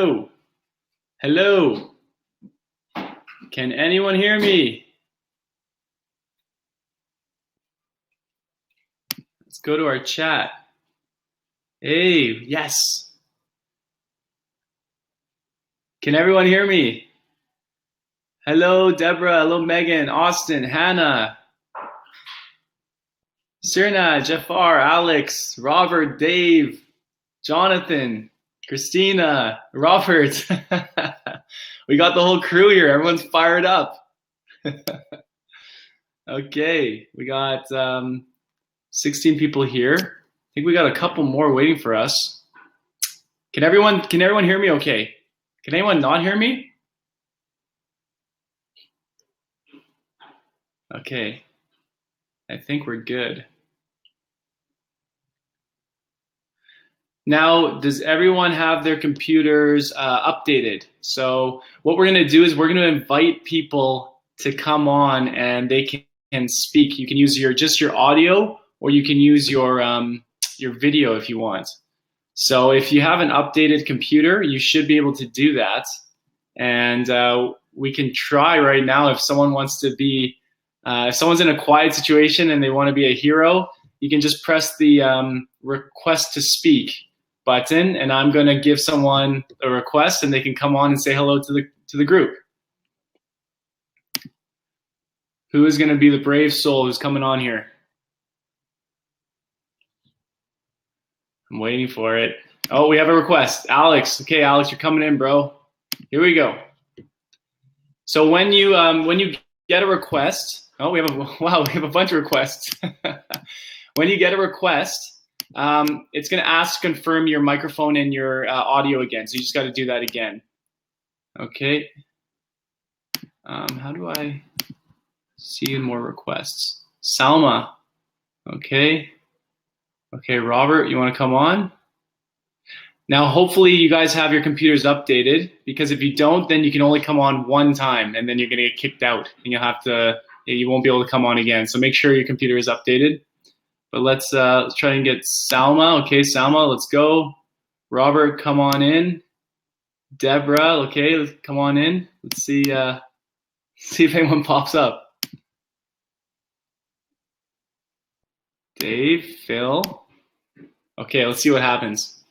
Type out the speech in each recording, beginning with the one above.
Hello. Hello. Can anyone hear me? Let's go to our chat. Hey, yes. Can everyone hear me? Hello, Deborah. Hello, Megan, Austin, Hannah, Sirna, Jafar, Alex, Robert, Dave, Jonathan, Christina, Robert. We got the whole crew here. Everyone's fired up. Okay, we got 16 people here. I think we got a couple more waiting for us. Can everyone hear me okay? Can anyone not hear me? Okay, I think we're good. Now, does everyone have their computers updated? So what we're gonna do is we're gonna invite people to come on and they can speak. You can use just your audio, or you can use your video if you want. So if you have an updated computer, you should be able to do that. And we can try right now if someone wants to be, if someone's in a quiet situation and they want to be a hero, you can just press the request to speak button, and I'm going to give someone a request and they can come on and say hello to the group. Who is going to be the brave soul who's coming on here? I'm waiting for it. Oh, we have a request. Alex. Okay, Alex, you're coming in, bro. Here we go. So when you get a request, oh, we have a bunch of requests. When you get a request, it's going to ask to confirm your microphone and your audio again. So you just got to do that again. Okay. How do I see more requests? Salma. Okay. Okay, Robert, you want to come on? Now, hopefully you guys have your computers updated, because if you don't, then you can only come on one time and then you're going to get kicked out and you won't be able to come on again. So make sure your computer is updated. But let's try and get Salma. Okay, Salma, let's go. Robert, come on in. Deborah, okay, let's come on in. Let's see if anyone pops up. Dave, Phil. Okay, let's see what happens.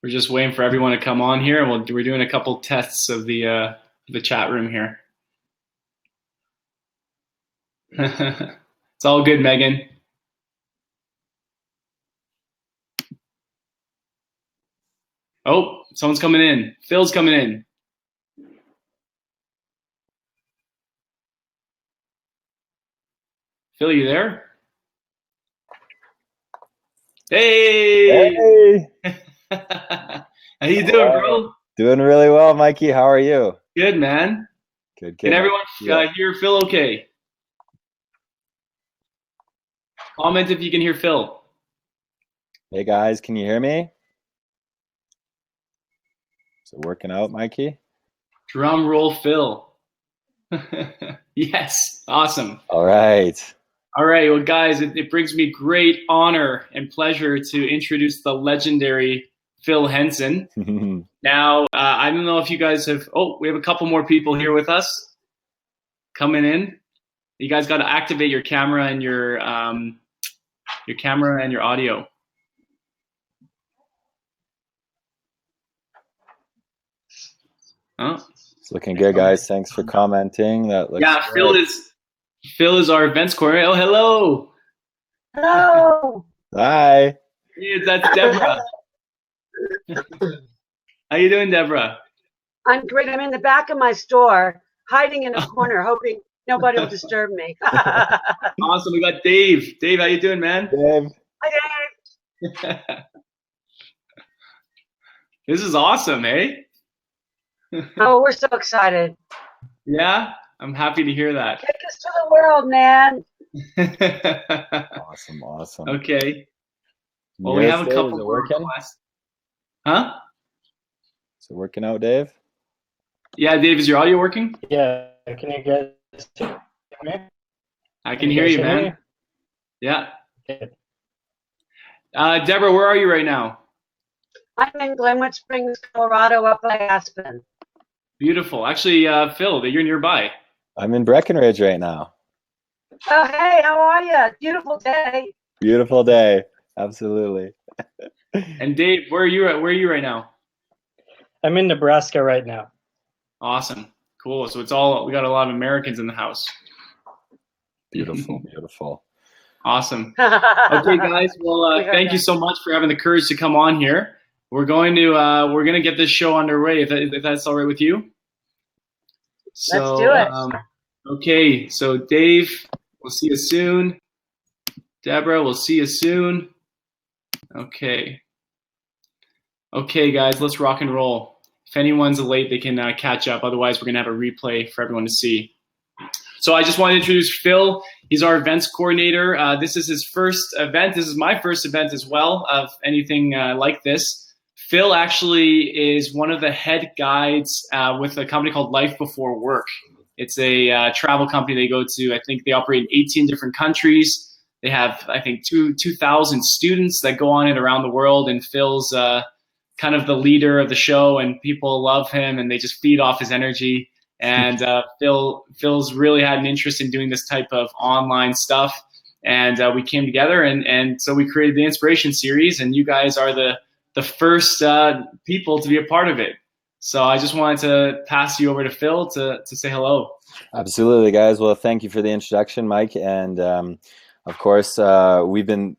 We're just waiting for everyone to come on here, and we're doing a couple tests of the chat room here. It's all good, Megan. Oh, someone's coming in. Phil's coming in. Phil, you there? Hey! How you doing, bro? Doing really well, Mikey. How are you? Good, man. Good. Can everyone hear Phil okay? Comment if you can hear Phil. Hey, guys. Can you hear me? Is it working out, Mikey? Drum roll, Phil. Yes. Awesome. All right. All right. Well, guys, it brings me great honor and pleasure to introduce the legendary Phil Henson. Now, I don't know if you guys have, we have a couple more people here with us coming in. You guys got to activate your camera and your audio. Oh. It's looking good, guys. Thanks for commenting. That looks great. Phil is our events coordinator. Oh, hello. Hello. Hi. Hey, that's Deborah. How you doing, Deborah? I'm great. I'm in the back of my store, hiding in a corner, hoping nobody will disturb me. Awesome. We got Dave. Dave, how you doing, man? Dave. Hi, Dave. This is awesome, hey? Oh, we're so excited. Yeah, I'm happy to hear that. Take us to the world, man. Awesome. Okay. Well, we have a couple more requests. Huh? Is it working out, Dave? Yeah, Dave, is your audio working? Yeah. Can you guys hear me? I can hear you, man. Yeah. Okay. Deborah, where are you right now? I'm in Glenwood Springs, Colorado, up by Aspen. Beautiful. Actually, Phil, you're nearby. I'm in Breckenridge right now. Oh, hey, how are you? Beautiful day. Beautiful day. Absolutely. And Dave, where are you at? Where are you right now? I'm in Nebraska right now. Awesome. Cool. So we got a lot of Americans in the house. Beautiful, beautiful. Awesome. Okay, guys. Well, thank you so much for having the courage to come on here. We're going to get this show underway if that's all right with you. So, let's do it. Okay. So, Dave, we'll see you soon. Deborah, we'll see you soon. Okay. Okay, guys, let's rock and roll. If anyone's late, they can catch up. Otherwise, we're going to have a replay for everyone to see. So I just want to introduce Phil. He's our events coordinator. This is his first event. This is my first event as well of anything like this. Phil actually is one of the head guides with a company called Life Before Work. It's a travel company they go to. I think they operate in 18 different countries. They have, I think, 2,000 students that go on it around the world, and Phil's kind of the leader of the show, and people love him, and they just feed off his energy. And Phil's really had an interest in doing this type of online stuff, and we came together, and so we created the Inspiration Series, and you guys are the first people to be a part of it. So I just wanted to pass you over to Phil to say hello. Absolutely, guys. Well, thank you for the introduction, Mike. And of course, we've been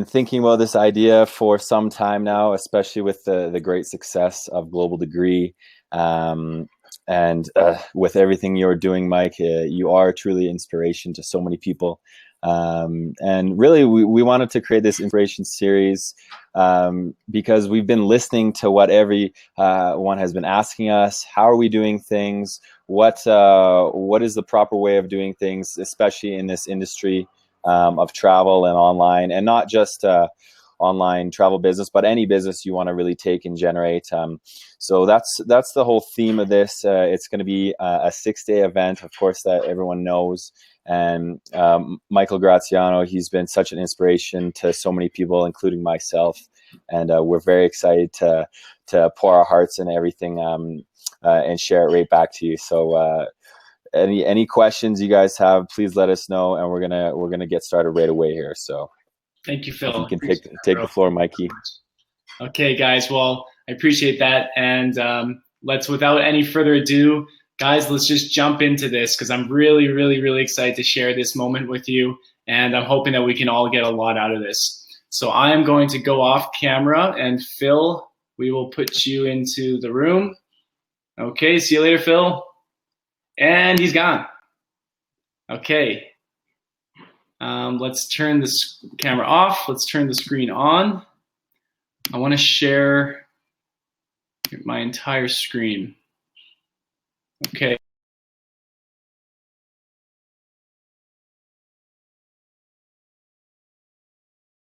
thinking about this idea for some time now, especially with the great success of Global Degree. And with everything you're doing, Mike, you are truly inspiration to so many people. And really, we wanted to create this Inspiration Series because we've been listening to what everyone has been asking us. How are we doing things? What is the proper way of doing things, especially in this industry of travel and online, and not just online travel business, but any business you want to really take and generate. So that's the whole theme of this. It's going to be a 6-day event, of course, that everyone knows. And Michael Graziano, he's been such an inspiration to so many people, including myself. And we're very excited to pour our hearts and everything and share it right back to you. So any questions you guys have, please let us know, and we're gonna get started right away here. So thank you, Phil. You can take the floor, Mikey. Okay, guys. Well, I appreciate that, and let's, without any further ado, guys, let's just jump into this because I'm really, really, really excited to share this moment with you, and I'm hoping that we can all get a lot out of this. So I am going to go off camera, and Phil, we will put you into the room. Okay, see you later, Phil. And he's gone. Okay. Let's turn this camera off. Let's turn the screen on. I want to share my entire screen. Okay.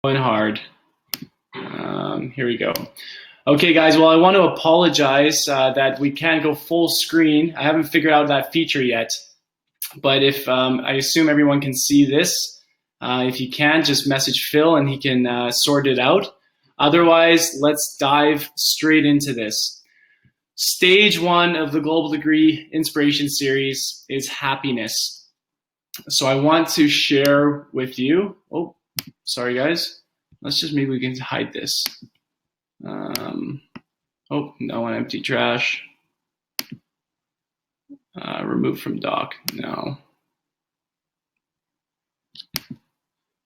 Going hard. Here we go. Okay, guys. Well, I want to apologize that we can't go full screen. I haven't figured out that feature yet. But if I assume everyone can see this. If you can, just message Phil and he can sort it out. Otherwise, let's dive straight into this. Stage 1 of the Global Degree Inspiration Series is happiness. So I want to share with you. Oh, sorry, guys. Maybe we can hide this. Oh, no, an empty trash. Remove from doc. No.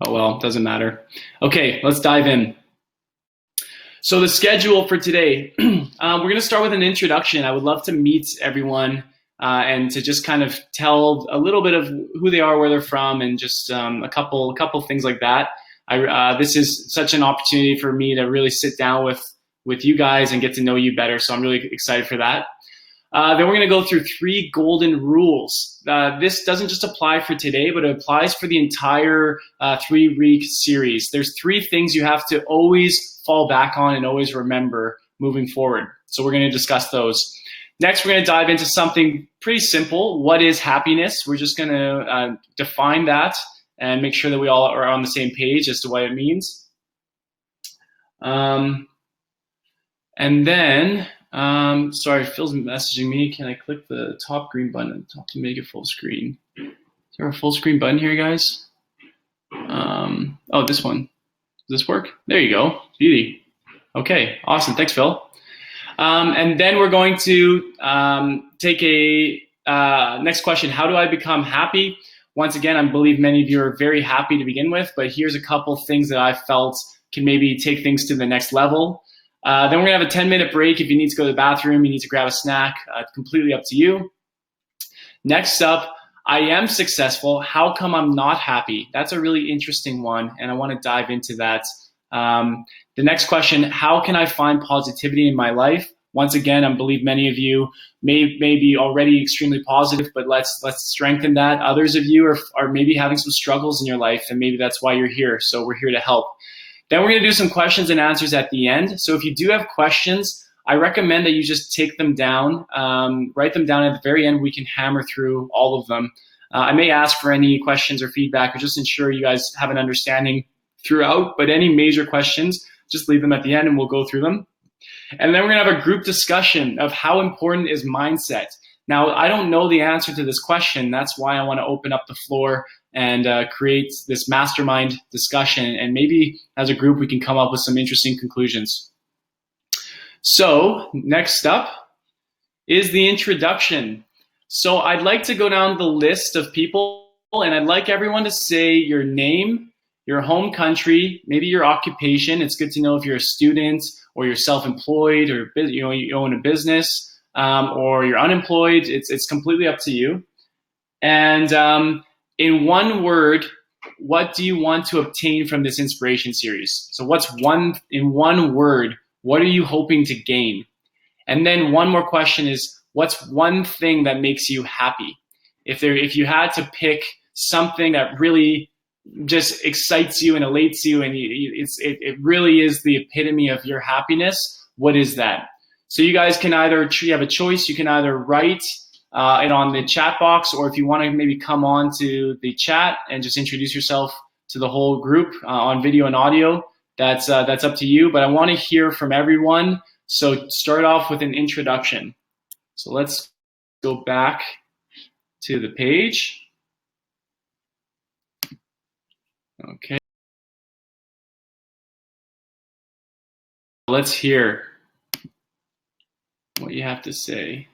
Oh, well, doesn't matter. Okay, let's dive in. So the schedule for today, we're going to start with an introduction. I would love to meet everyone and to just kind of tell a little bit of who they are, where they're from, and just a couple things like that. This is such an opportunity for me to really sit down with you guys and get to know you better. So I'm really excited for that. Then we're going to go through 3 golden rules. This doesn't just apply for today, but it applies for the entire 3-week series. There's 3 things you have to always fall back on and always remember moving forward. So we're going to discuss those. Next, we're going to dive into something pretty simple. What is happiness? We're just going to define that and make sure that we all are on the same page as to what it means. And then, sorry, Phil's messaging me. Can I click the top green button at the top to make it full screen? Is there a full screen button here, guys? Oh, this one. Does this work? There you go. Beauty. Okay, awesome. Thanks, Phil. And then we're going to take a next question. How do I become happy? Once again, I believe many of you are very happy to begin with, but here's a couple things that I felt can maybe take things to the next level. Then we're gonna have a 10-minute break. If you need to go to the bathroom, you need to grab a snack, completely up to you. Next up, I am successful. How come I'm not happy? That's a really interesting one, and I wanna dive into that. The next question, how can I find positivity in my life? Once again, I believe many of you may be already extremely positive, but let's strengthen that. Others of you are maybe having some struggles in your life, and maybe that's why you're here. So we're here to help. Then we're going to do some questions and answers at the end. So if you do have questions, I recommend that you just take them down, write them down at the very end. We can hammer through all of them. I may ask for any questions or feedback or just ensure you guys have an understanding throughout, but any major questions, just leave them at the end and we'll go through them. And then we're going to have a group discussion of how important is mindset. Now, I don't know the answer to this question. That's why I want to open up the floor and create this mastermind discussion. And maybe as a group, we can come up with some interesting conclusions. So next up is the introduction. So I'd like to go down the list of people, and I'd like everyone to say your name, your home country, maybe your occupation. It's good to know if you're a student or you're self-employed or you own a business or you're unemployed. It's completely up to you. And in one word, what do you want to obtain from this inspiration series? So in one word, what are you hoping to gain? And then one more question is, what's one thing that makes you happy? If you had to pick something that really just excites you and elates you and it really is the epitome of your happiness, what is that? So you guys can you have a choice. You can either write it on the chat box, or if you want to maybe come on to the chat and just introduce yourself to the whole group on video and audio, that's up to you. But I want to hear from everyone. So start off with an introduction. So let's go back to the page. Okay. Let's hear what you have to say.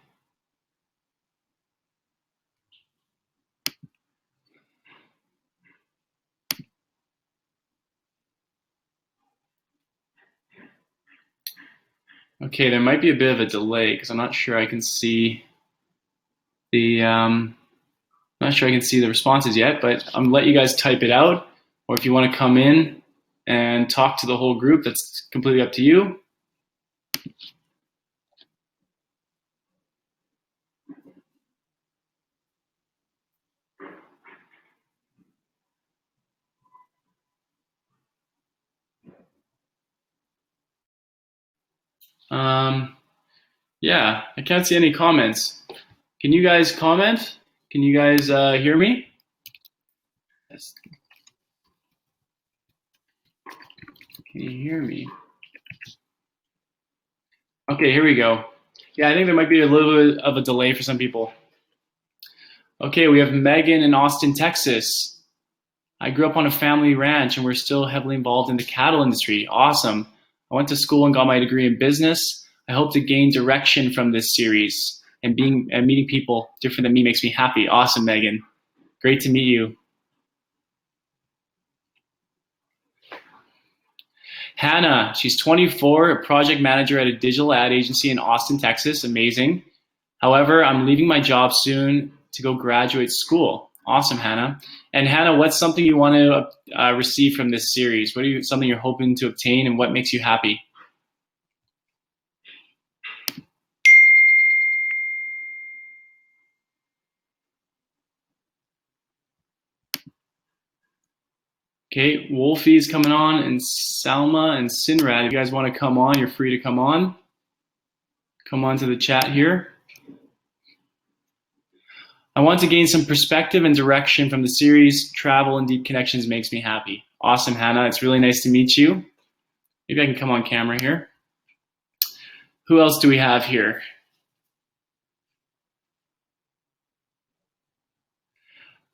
Okay, there might be a bit of a delay because I'm not sure I can see the responses yet, but I'm gonna let you guys type it out. Or if you want to come in and talk to the whole group, that's completely up to you. Yeah, I can't see any comments. Can you guys comment? Can you guys hear me? Yes. Can you hear me? Okay, here we go. Yeah, I think there might be a little bit of a delay for some people. Okay, we have Megan in Austin, Texas. I grew up on a family ranch and we're still heavily involved in the cattle industry. Awesome. I went to school and got my degree in business. I hope to gain direction from this series, and meeting people different than me makes me happy. Awesome, Megan. Great to meet you. Hannah, she's 24, a project manager at a digital ad agency in Austin, Texas. Amazing. However, I'm leaving my job soon to go graduate school. Awesome, Hannah. And Hannah, what's something you want to receive from this series? What are something you're hoping to obtain, and what makes you happy? Okay, Wolfie's coming on, and Salma and Sinrad. If you guys want to come on, you're free to come on. Come on to the chat here. I want to gain some perspective and direction from the series. Travel and deep connections makes me happy. Awesome, Hannah. It's really nice to meet you. Maybe I can come on camera here. Who else do we have here?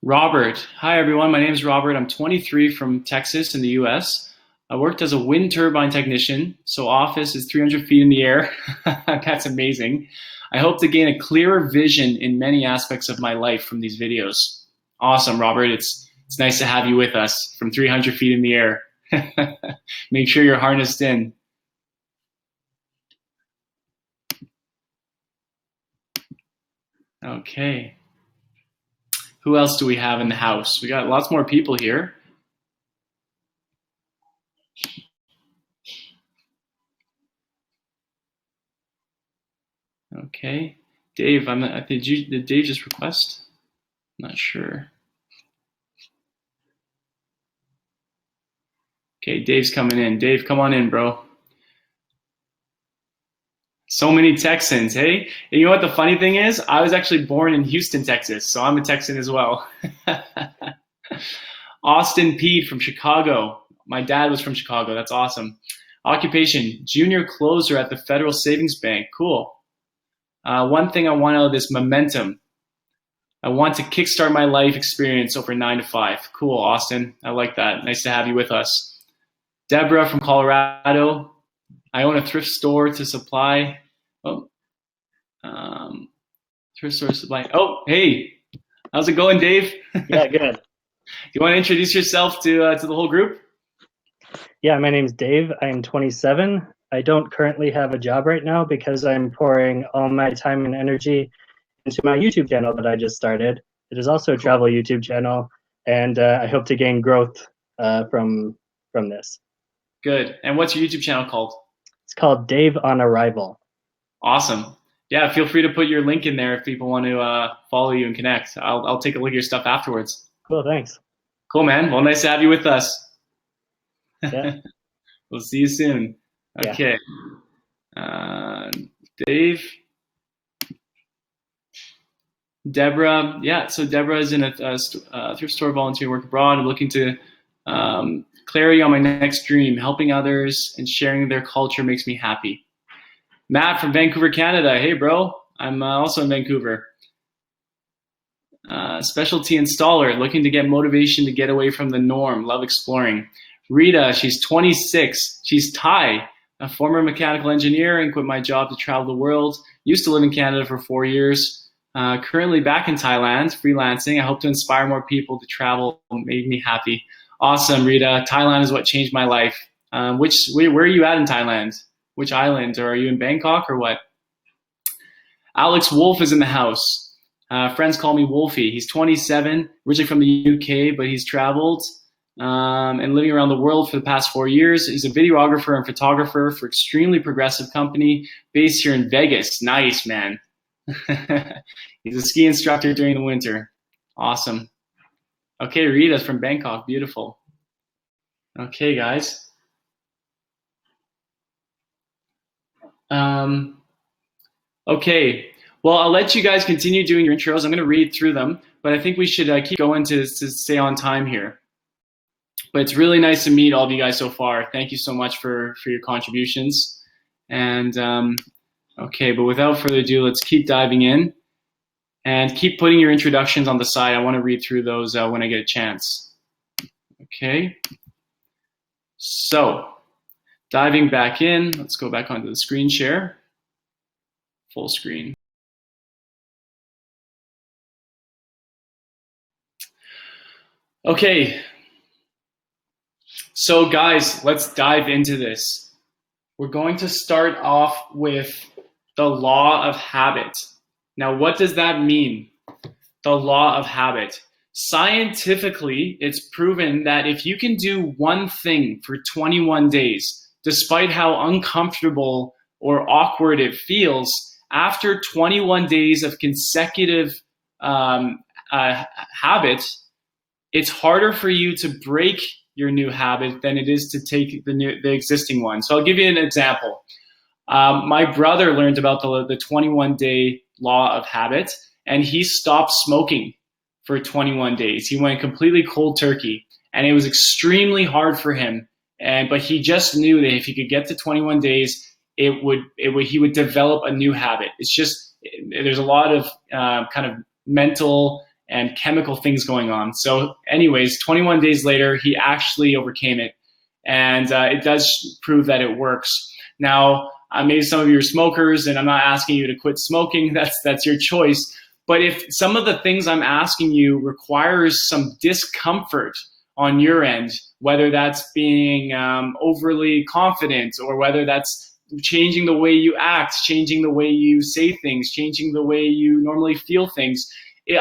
Robert. Hi, everyone. My name is Robert. I'm 23 from Texas in the US. I worked as a wind turbine technician, so office is 300 feet in the air. That's amazing. I hope to gain a clearer vision in many aspects of my life from these videos. Awesome, Robert. It's nice to have you with us from 300 feet in the air. Make sure you're harnessed in. Okay. Who else do we have in the house? We got lots more people here. Okay. Dave, did Dave just request? I'm not sure. Okay, Dave's coming in. Dave, come on in, bro. So many Texans, hey? And you know what the funny thing is? I was actually born in Houston, Texas, so I'm a Texan as well. Austin Pete from Chicago. My dad was from Chicago. That's awesome. Occupation, junior closer at the Federal Savings Bank. Cool. One thing I want out of this, momentum. I want to kickstart my life experience over 9 to 5. Cool, Austin. I like that. Nice to have you with us. Deborah from Colorado. I own a thrift store to supply. Thrift store supply. Oh, hey, how's it going, Dave? Yeah, good. You want to introduce yourself to the whole group? Yeah, my name's Dave. I'm 27. I don't currently have a job right now because I'm pouring all my time and energy into my YouTube channel that I just started. It is also a travel YouTube channel, and I hope to gain growth from this. Good. And what's your YouTube channel called? It's called Dave on Arrival. Awesome. Yeah, feel free to put your link in there if people want to follow you and connect. I'll take a look at your stuff afterwards. Cool, thanks. Cool, man. Well, nice to have you with us. Yeah. We'll see you soon. Okay. Yeah. Dave. Deborah. Yeah, so Deborah is in a thrift store volunteer work abroad. I'm looking to clarity on my next dream. Helping others and sharing their culture makes me happy. Matt from Vancouver, Canada. Hey, bro. I'm also in Vancouver. Specialty installer, looking to get motivation to get away from the norm. Love exploring. Rita, she's 26. She's Thai, a former mechanical engineer, and quit my job to travel the world. Used to live in Canada for 4 years. Currently back in Thailand, freelancing. I hope to inspire more people to travel. Made me happy. Awesome, Rita. Thailand is what changed my life. Where are you at in Thailand? Which island? Or are you in Bangkok or what? Alex Wolf is in the house. Friends call me Wolfie. He's 27, originally from the UK, but he's traveled and living around the world for the past 4 years. He's a videographer and photographer for extremely progressive company based here in Vegas. Nice, man. He's a ski instructor during the winter. Awesome. Okay, Rita's from Bangkok. Beautiful. Okay, guys. Okay. Well, I'll let you guys continue doing your intros. I'm going to read through them, but I think we should keep going to stay on time here. But it's really nice to meet all of you guys so far. Thank you so much for your contributions. And okay, but without further ado, let's keep diving in and keep putting your introductions on the side. I want to read through those when I get a chance. Okay. So diving back in, let's go back onto the screen share. Full screen. Okay, so guys, let's dive into this. We're going to start off with the law of habit. Now, what does that mean? The law of habit. Scientifically, it's proven that if you can do one thing for 21 days, despite how uncomfortable or awkward it feels, after 21 days of consecutive habits, it's harder for you to break your new habit than it is to take the existing one. So I'll give you an example. My brother learned about the 21-day law of habit, and he stopped smoking for 21 days. He went completely cold turkey, and it was extremely hard for him but he just knew that if he could get to 21 days, he would develop a new habit. It's just, there's a lot of kind of mental and chemical things going on. So anyways, 21 days later, he actually overcame it. And it does prove that it works. Now, maybe some of you are smokers, and I'm not asking you to quit smoking. That's your choice. But if some of the things I'm asking you requires some discomfort on your end, whether that's being overly confident, or whether that's changing the way you act, changing the way you say things, changing the way you normally feel things,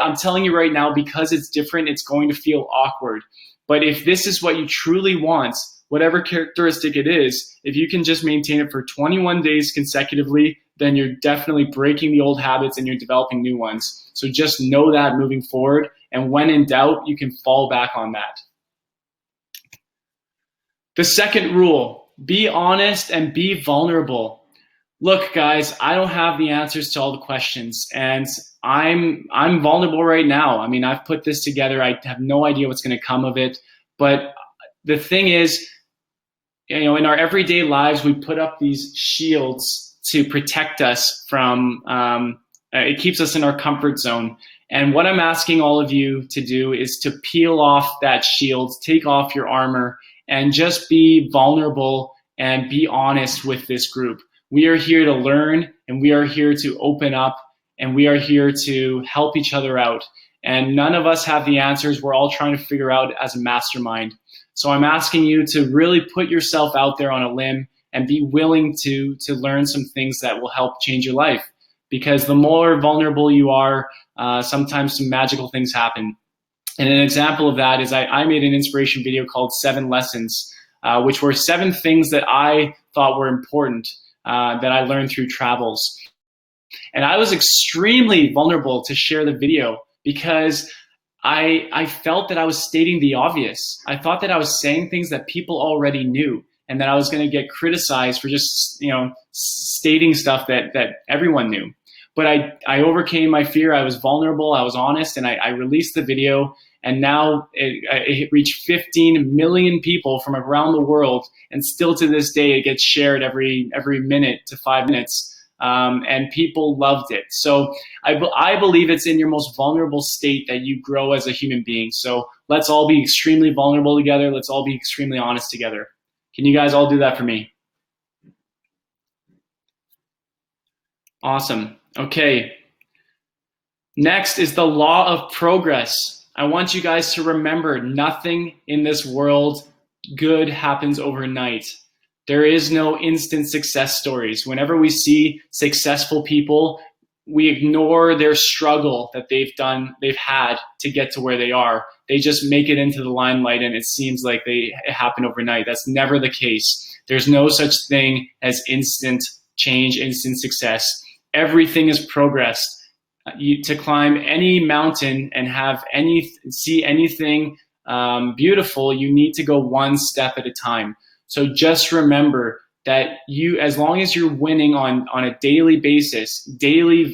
I'm telling you right now, because it's different, it's going to feel awkward. But if this is what you truly want, whatever characteristic it is, if you can just maintain it for 21 days consecutively, then you're definitely breaking the old habits and you're developing new ones. So just know that moving forward. And when in doubt, you can fall back on that. The second rule, be honest and be vulnerable. Look, guys, I don't have the answers to all the questions, and I'm vulnerable right now. I mean, I've put this together. I have no idea what's going to come of it. But the thing is, you know, in our everyday lives, we put up these shields to protect us from, it keeps us in our comfort zone. And what I'm asking all of you to do is to peel off that shield, take off your armor, and just be vulnerable and be honest with this group. We are here to learn, and we are here to open up, and we are here to help each other out. And none of us have the answers. We're all trying to figure out as a mastermind. So I'm asking you to really put yourself out there on a limb and be willing to learn some things that will help change your life. Because the more vulnerable you are, sometimes some magical things happen. And an example of that is I made an inspiration video called 7 Lessons, which were 7 things that I thought were important that I learned through travels. And I was extremely vulnerable to share the video because I felt that I was stating the obvious. I thought that I was saying things that people already knew, and that I was going to get criticized for just, you know, stating stuff that everyone knew. But I overcame my fear. I was vulnerable. I was honest, and I released the video. And now it reached 15 million people from around the world, and still to this day it gets shared every minute to 5 minutes. And people loved it. So I believe it's in your most vulnerable state that you grow as a human being. So let's all be extremely vulnerable together. Let's all be extremely honest together. Can you guys all do that for me? Awesome. Okay. Next is the law of progress. I want you guys to remember, nothing in this world good happens overnight. There is no instant success stories. Whenever we see successful people, we ignore their struggle that they've had to get to where they are. They just make it into the limelight, and it seems like it happened overnight. That's never the case. There's no such thing as instant change, instant success. Everything is progress. To climb any mountain and see anything beautiful, you need to go one step at a time. So just remember that as long as you're winning on a daily basis,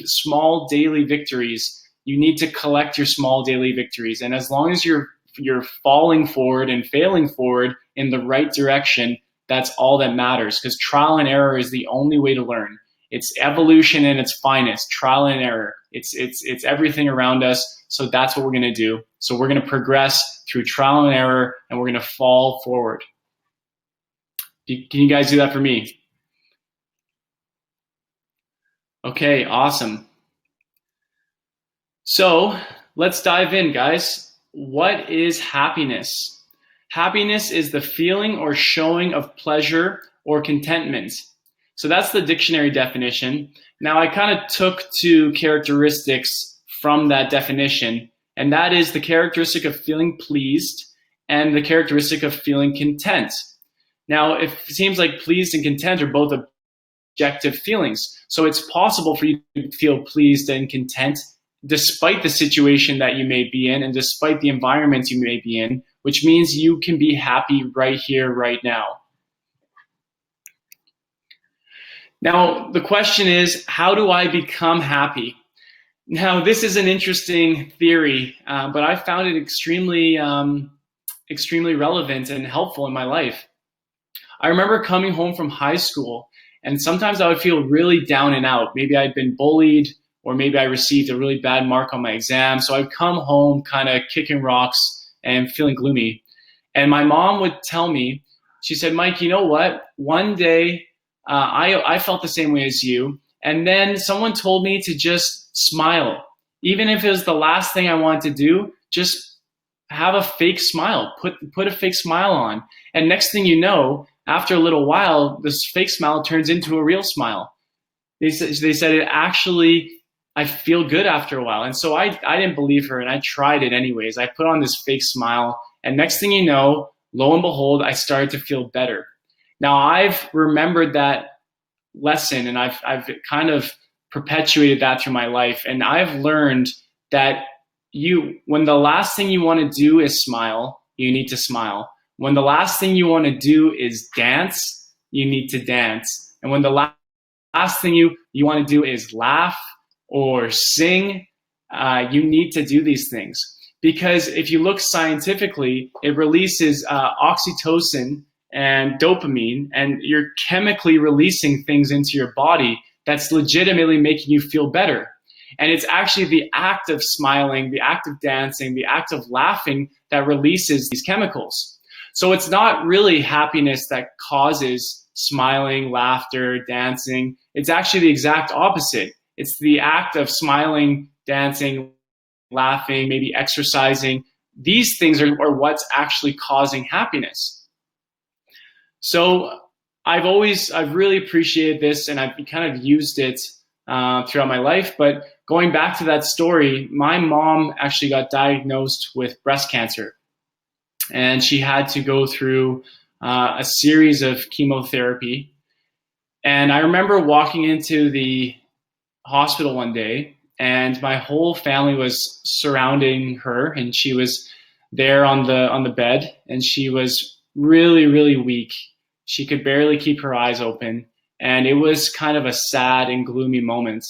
small daily victories, you need to collect your small daily victories. And as long as you're falling forward and failing forward in the right direction, that's all that matters, because trial and error is the only way to learn. It's evolution in its finest, trial and error. It's everything around us. So that's what we're going to do. So we're going to progress through trial and error, and we're going to fall forward. Can you guys do that for me? Okay, awesome. So let's dive in, guys. What is happiness? Happiness is the feeling or showing of pleasure or contentment. So that's the dictionary definition. Now I kind of took 2 characteristics from that definition, and that is the characteristic of feeling pleased and the characteristic of feeling content. Now, it seems like pleased and content are both objective feelings. So it's possible for you to feel pleased and content despite the situation that you may be in and despite the environment you may be in, which means you can be happy right here, right now. Now, the question is, how do I become happy? Now, this is an interesting theory, but I found it extremely relevant and helpful in my life. I remember coming home from high school, and sometimes I would feel really down and out. Maybe I'd been bullied, or maybe I received a really bad mark on my exam. So I'd come home kind of kicking rocks and feeling gloomy. And my mom would tell me, she said, Mike, you know what? One day I felt the same way as you. And then someone told me to just smile. Even if it was the last thing I wanted to do, just have a fake smile, put a fake smile on. And next thing you know, after a little while, this fake smile turns into a real smile. They said it actually, I feel good after a while. And so I didn't believe her, and I tried it anyways. I put on this fake smile, and next thing you know, lo and behold, I started to feel better. Now I've remembered that lesson, and I've kind of perpetuated that through my life. And I've learned that when the last thing you want to do is smile, you need to smile. When the last thing you want to do is dance, you need to dance. And when the last thing you want to do is laugh or sing, you need to do these things. Because if you look scientifically, it releases oxytocin and dopamine, and you're chemically releasing things into your body that's legitimately making you feel better. And it's actually the act of smiling, the act of dancing, the act of laughing that releases these chemicals. So it's not really happiness that causes smiling, laughter, dancing. It's actually the exact opposite. It's the act of smiling, dancing, laughing, maybe exercising. These things are what's actually causing happiness. So I've really appreciated this, and I've kind of used it throughout my life. But going back to that story, my mom actually got diagnosed with breast cancer, and she had to go through a series of chemotherapy. And I remember walking into the hospital one day, and my whole family was surrounding her, and she was there on the bed, and she was really, really weak. She could barely keep her eyes open, and it was kind of a sad and gloomy moment.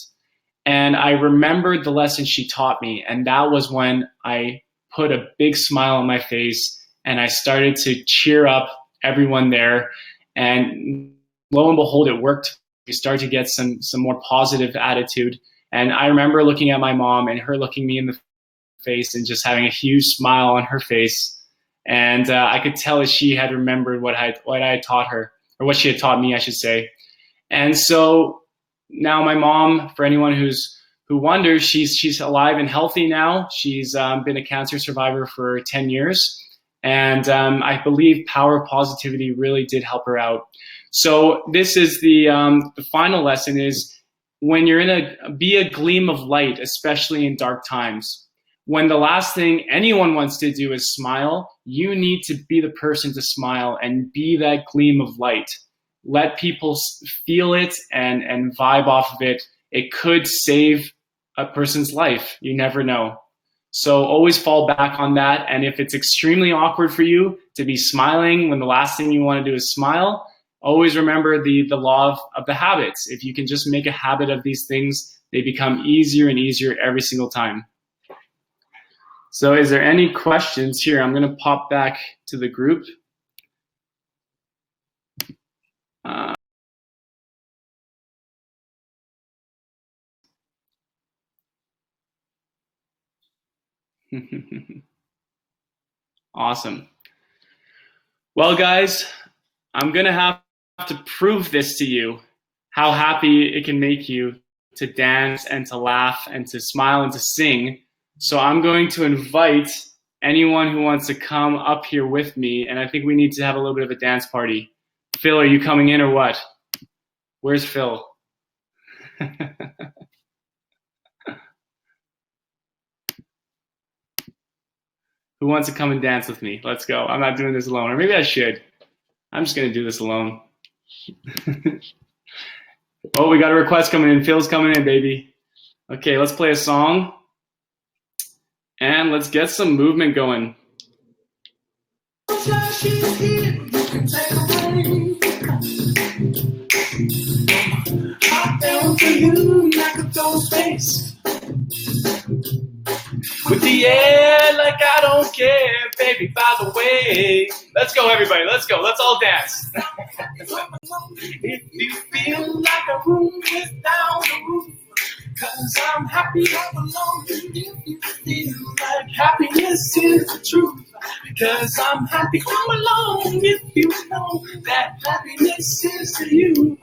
And I remembered the lesson she taught me, and that was when I put a big smile on my face, and I started to cheer up everyone there. And lo and behold, it worked. We started to get some more positive attitude. And I remember looking at my mom and her looking me in the face and just having a huge smile on her face. And I could tell that she had remembered what I had taught her, or what she had taught me, I should say. And so now my mom, for anyone who wonders, she's alive and healthy now. She's been a cancer survivor for 10 years. And I believe Power of Positivity really did help her out. So this is the final lesson is, when you're be a gleam of light, especially in dark times. When the last thing anyone wants to do is smile, you need to be the person to smile and be that gleam of light. Let people feel it and vibe off of it. It could save a person's life. You never know. So always fall back on that. And if it's extremely awkward for you to be smiling when the last thing you want to do is smile, always remember the law of the habits. If you can just make a habit of these things, they become easier and easier every single time. So is there any questions here? I'm going to pop back to the group. Awesome. Well, guys, I'm going to have to prove this to you, how happy it can make you to dance and to laugh and to smile and to sing. So I'm going to invite anyone who wants to come up here with me, and I think we need to have a little bit of a dance party. Phil, are you coming in or what? Where's Phil? Who wants to come and dance with me? Let's go. I'm not doing this alone, or maybe I should. I'm just going to do this alone. Oh, we got a request coming in. Phil's coming in, baby. Okay, let's play a song. And let's get some movement going. With the air like I don't care, baby. baby, by the way. Let's go, everybody. Let's go. Let's all dance. If you feel like a room without a roof, 'cause I'm happy all alone. If you feel like happiness is the truth, because I'm happy all alone. If you know that happiness is you.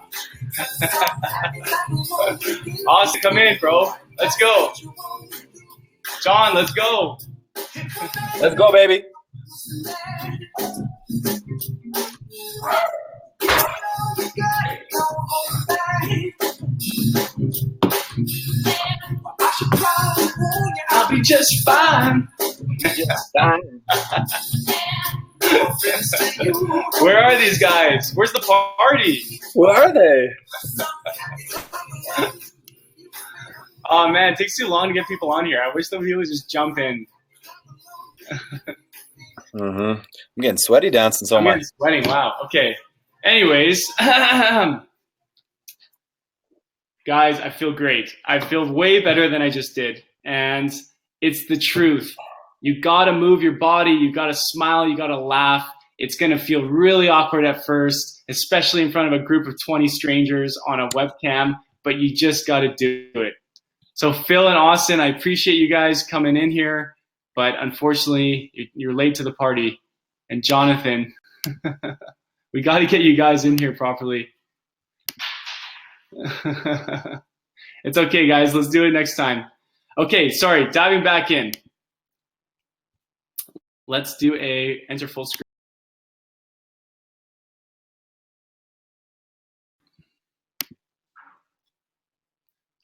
Austin, come in, bro. Let's go. John, let's go. Let's go, baby. I'll be just fine. Where are these guys? Where's the party? Where are they? Oh man, it takes too long to get people on here. I wish the viewers just jump in. I'm getting sweaty dancing so I'm much. getting sweating. Wow. Okay. Anyways, guys, I feel great. I feel way better than I just did, and it's the truth. You gotta move your body. You gotta smile. You gotta laugh. It's gonna feel really awkward at first, especially in front of a group of 20 strangers on a webcam. But you just gotta do it. So Phil and Austin, I appreciate you guys coming in here, but unfortunately, you're late to the party. And Jonathan, we got to get you guys in here properly. It's okay, guys. Let's do it next time. Okay, sorry. Diving back in. Let's do a enter full screen.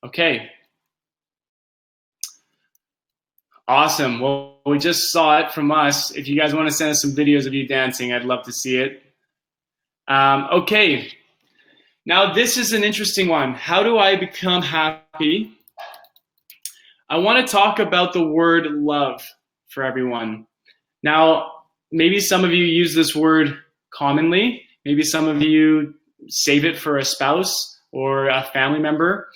Okay. Awesome. Well, we just saw it from us. If you guys want to send us some videos of you dancing, I'd love to see it. Okay. Now, this is an interesting one. How do I become happy? I want to talk about the word love for everyone. Now, maybe some of you use this word commonly. Maybe some of you save it for a spouse or a family member.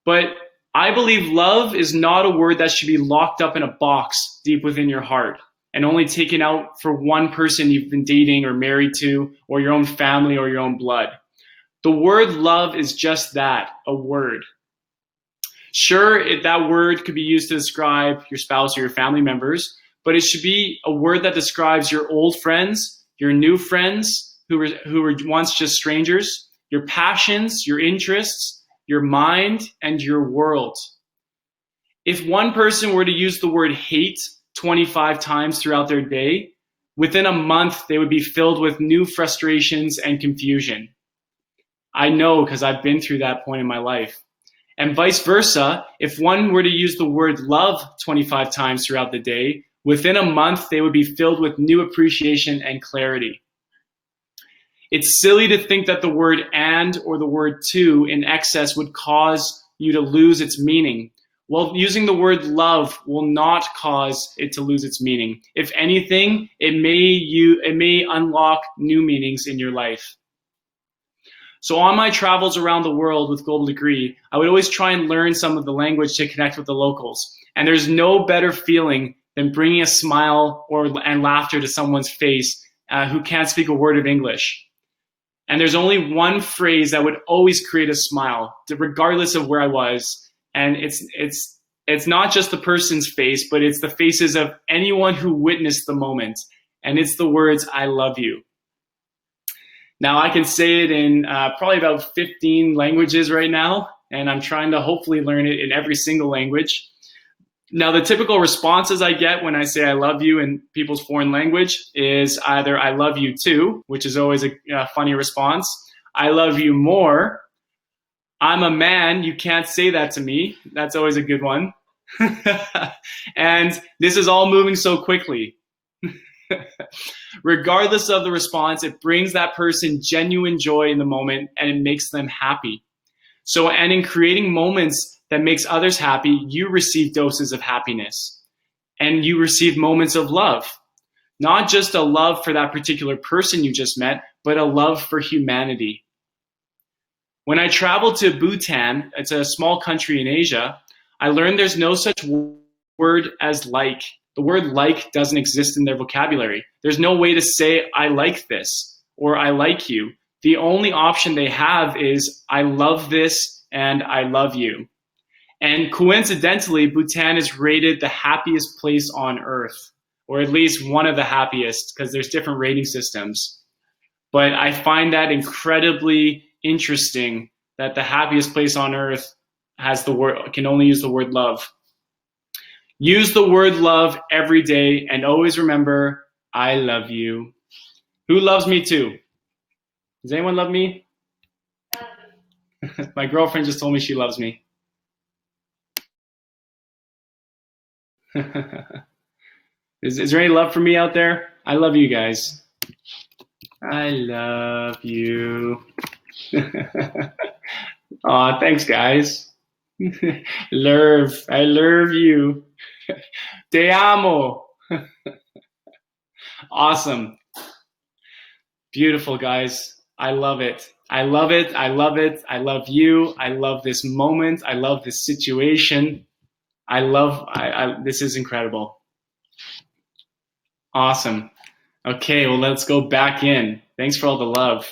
But I believe love is not a word that should be locked up in a box deep within your heart and only taken out for one person you've been dating or married to, or your own family or your own blood. The word love is just that, a word. Sure, that word could be used to describe your spouse or your family members, but it should be a word that describes your old friends, your new friends who were once just strangers, your passions, your interests, your mind, and your world. If one person were to use the word hate 25 times throughout their day, within a month they would be filled with new frustrations and confusion. I know because I've been through that point in my life. And vice versa, if one were to use the word love 25 times throughout the day, within a month they would be filled with new appreciation and clarity. It's silly to think that the word and or the word to in excess would cause you to lose its meaning. Well, using the word love will not cause it to lose its meaning. If anything, it may unlock new meanings in your life. So on my travels around the world with Global Degree, I would always try and learn some of the language to connect with the locals. And there's no better feeling than bringing a smile and laughter to someone's face who can't speak a word of English. And there's only one phrase that would always create a smile, regardless of where I was. And it's not just the person's face, but it's the faces of anyone who witnessed the moment. And it's the words, "I love you." Now, I can say it in probably about 15 languages right now, and I'm trying to hopefully learn it in every single language. Now, the typical responses I get when I say I love you in people's foreign language is either I love you too, which is always a funny response. I love you more. I'm a man, you can't say that to me. That's always a good one. And this is all moving so quickly. Regardless of the response, it brings that person genuine joy in the moment and it makes them happy. So, and in creating moments that makes others happy, you receive doses of happiness and you receive moments of love. Not just a love for that particular person you just met, but a love for humanity. When I traveled to Bhutan, it's a small country in Asia, I learned there's no such word as like. The word like doesn't exist in their vocabulary. There's no way to say, I like this or I like you. The only option they have is, I love this and I love you. And coincidentally, Bhutan is rated the happiest place on earth, or at least one of the happiest, because there's different rating systems. But I find that incredibly interesting that the happiest place on earth has the word, can only use the word love. Use the word love every day, and always remember, I love you. Who loves me too? Does anyone love me? My girlfriend just told me she loves me. Is there any love for me out there? I love you guys. I love you. Aw, thanks, guys. I love you. Te amo. Awesome. Beautiful, guys. I love it. I love it. I love it. I love you. I love this moment. I love this situation. This is incredible. Awesome. Okay, well, let's go back in. Thanks for all the love.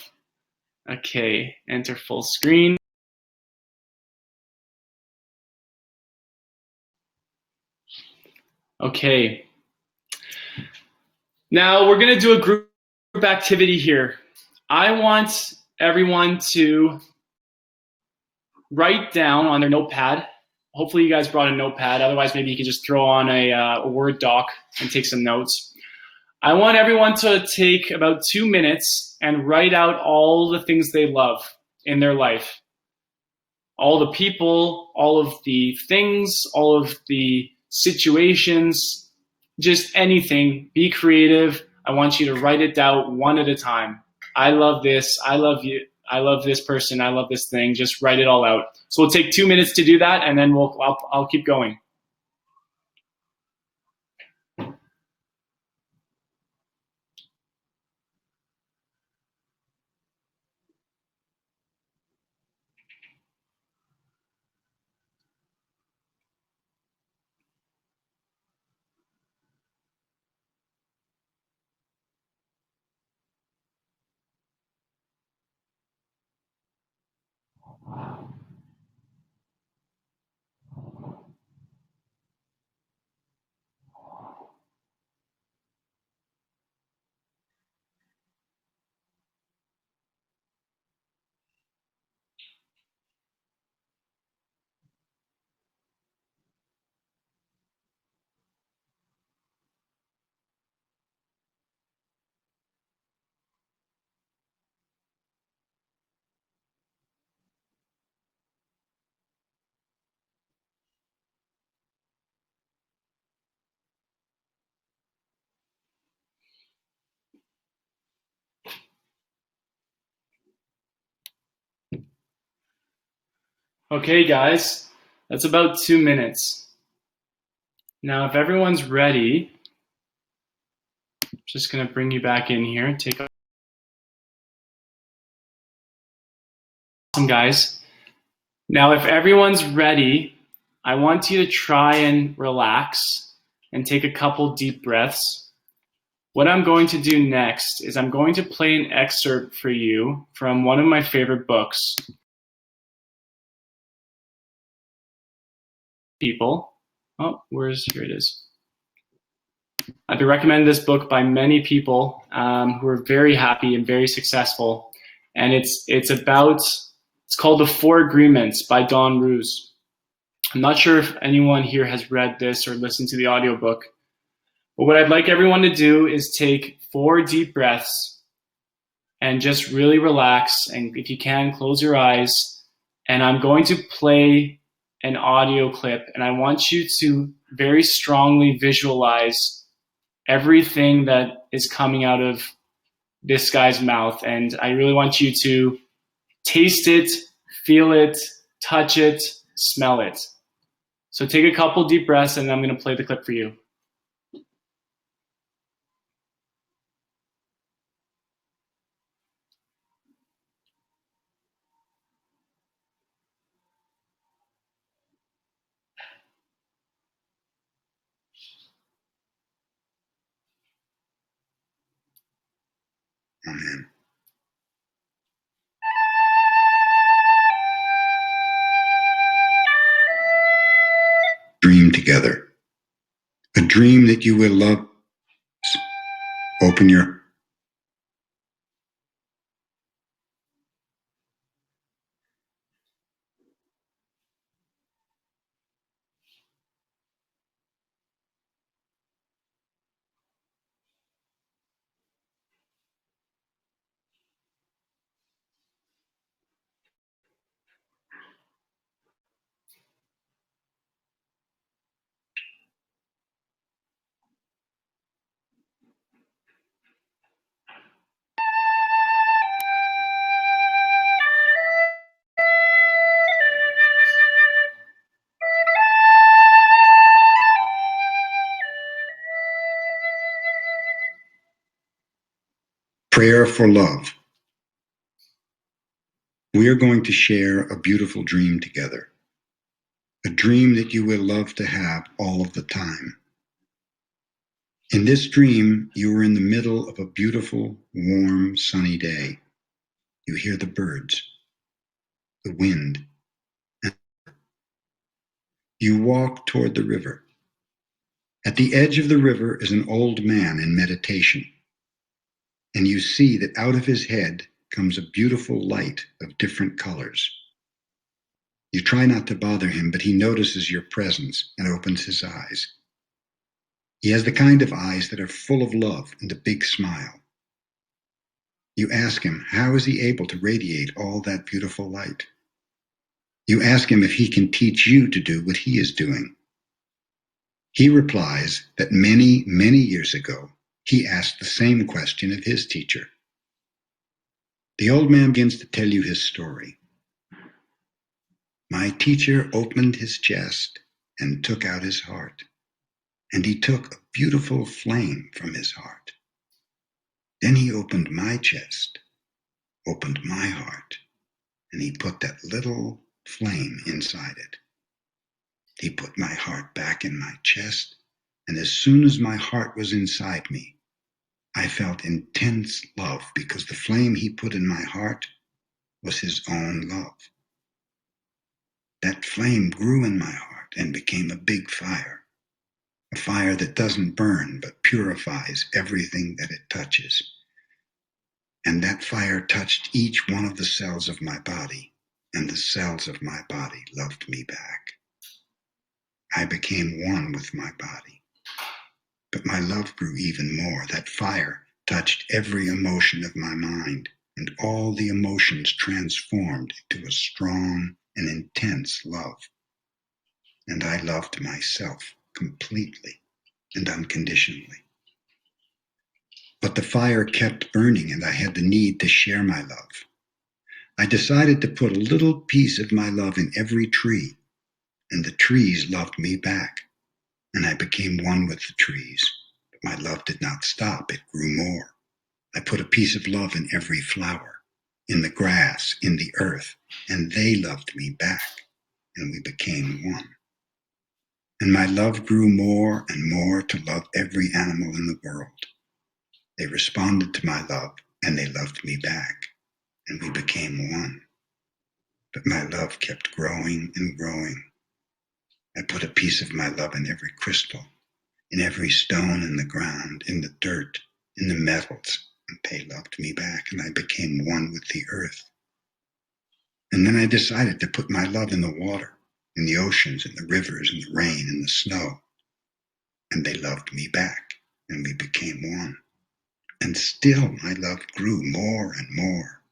Okay, enter full screen. Okay. Now we're going to do a group activity here. I want everyone to write down on their notepad. Hopefully you guys brought a notepad. Otherwise, maybe you can just throw on a Word doc and take some notes. I want everyone to take about 2 minutes and write out all the things they love in their life. All the people, all of the things, all of the situations, just anything. Be creative. I want you to write it down one at a time. I love this. I love you. I love this person. I love this thing. Just write it all out. So we'll take 2 minutes to do that, and then I'll keep going. Okay, guys, that's about 2 minutes. Now, if everyone's ready, I'm just going to bring you back in here and take a... Awesome, guys. Now, if everyone's ready, I want you to try and relax and take a couple deep breaths. What I'm going to do next is I'm going to play an excerpt for you from one of my favorite books. People. Oh, here it is. I've been recommended this book by many people who are very happy and very successful. And it's called The Four Agreements by Don Roos. I'm not sure if anyone here has read this or listened to the audiobook, but what I'd like everyone to do is take 4 deep breaths and just really relax. And if you can, close your eyes. And I'm going to play an audio clip, and I want you to very strongly visualize everything that is coming out of this guy's mouth. And I really want you to taste it, feel it, touch it, smell it. So take a couple deep breaths, and I'm going to play the clip for you. Amen. Dream together. A dream that you will love. Open your prayer for love. We are going to share a beautiful dream together. A dream that you will love to have all of the time. In this dream, you are in the middle of a beautiful, warm, sunny day. You hear the birds, the wind. You walk toward the river. At the edge of the river is an old man in meditation, and you see that out of his head comes a beautiful light of different colors. You try not to bother him, but he notices your presence and opens his eyes. He has the kind of eyes that are full of love and a big smile. You ask him, how is he able to radiate all that beautiful light? You ask him if he can teach you to do what he is doing. He replies that many, many years ago, he asked the same question of his teacher. The old man begins to tell you his story. My teacher opened his chest and took out his heart, and he took a beautiful flame from his heart. Then he opened my chest, opened my heart, and he put that little flame inside it. He put my heart back in my chest, and as soon as my heart was inside me, I felt intense love because the flame he put in my heart was his own love. That flame grew in my heart and became a big fire, a fire that doesn't burn but purifies everything that it touches. And that fire touched each one of the cells of my body, and the cells of my body loved me back. I became one with my body. But my love grew even more. That fire touched every emotion of my mind, and all the emotions transformed into a strong and intense love. And I loved myself completely and unconditionally. But the fire kept burning, and I had the need to share my love. I decided to put a little piece of my love in every tree, and the trees loved me back, and I became one with the trees. But my love did not stop, it grew more. I put a piece of love in every flower, in the grass, in the earth, and they loved me back, and we became one. And my love grew more and more to love every animal in the world. They responded to my love, and they loved me back, and we became one. But my love kept growing and growing. I put a piece of my love in every crystal, in every stone in the ground, in the dirt, in the metals, and they loved me back, and I became one with the earth. And then I decided to put my love in the water, in the oceans, in the rivers, in the rain, in the snow, and they loved me back, and we became one. And still my love grew more and more.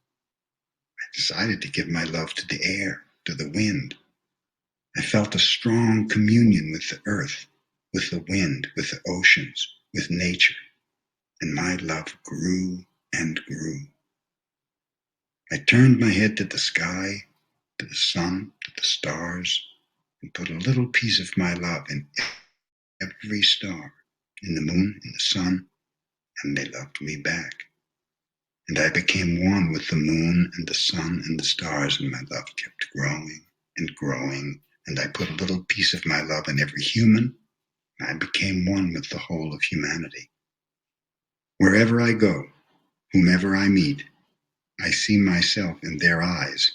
I decided to give my love to the air, to the wind. I felt a strong communion with the earth, with the wind, with the oceans, with nature, and my love grew and grew. I turned my head to the sky, to the sun, to the stars, and put a little piece of my love in every star, in the moon, in the sun, and they loved me back. And I became one with the moon and the sun and the stars, and my love kept growing and growing, and I put a little piece of my love in every human, and I became one with the whole of humanity. Wherever I go, Whomever I meet, I see myself in their eyes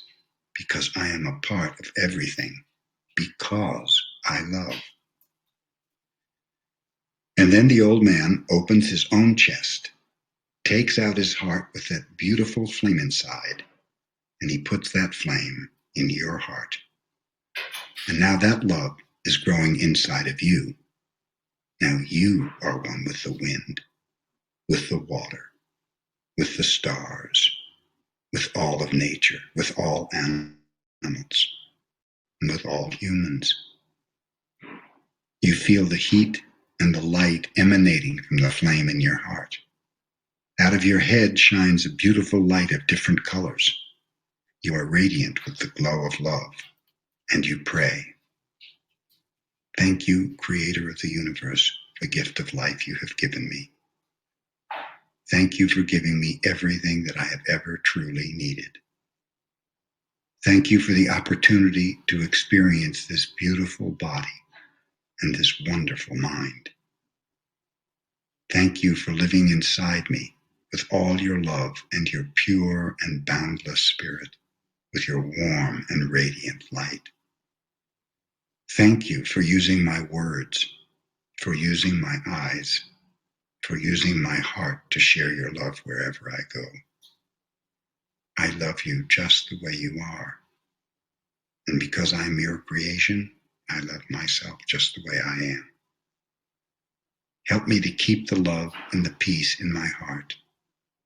because I am a part of everything, because I love. And then the old man opens his own chest, takes out his heart with that beautiful flame inside, and he puts that flame in your heart. And now that love is growing inside of you. Now you are one with the wind, with the water, with the stars, with all of nature, with all animals, and with all humans. You feel the heat and the light emanating from the flame in your heart. Out of your head shines a beautiful light of different colors. You are radiant with the glow of love, and you pray. Thank you, Creator of the universe, for the gift of life you have given me. Thank you for giving me everything that I have ever truly needed. Thank you for the opportunity to experience this beautiful body and this wonderful mind. Thank you for living inside me with all your love and your pure and boundless spirit, with your warm and radiant light. Thank you for using my words, for using my eyes, for using my heart to share your love wherever I go. I love you just the way you are. And because I am your creation, I love myself just the way I am. Help me to keep the love and the peace in my heart,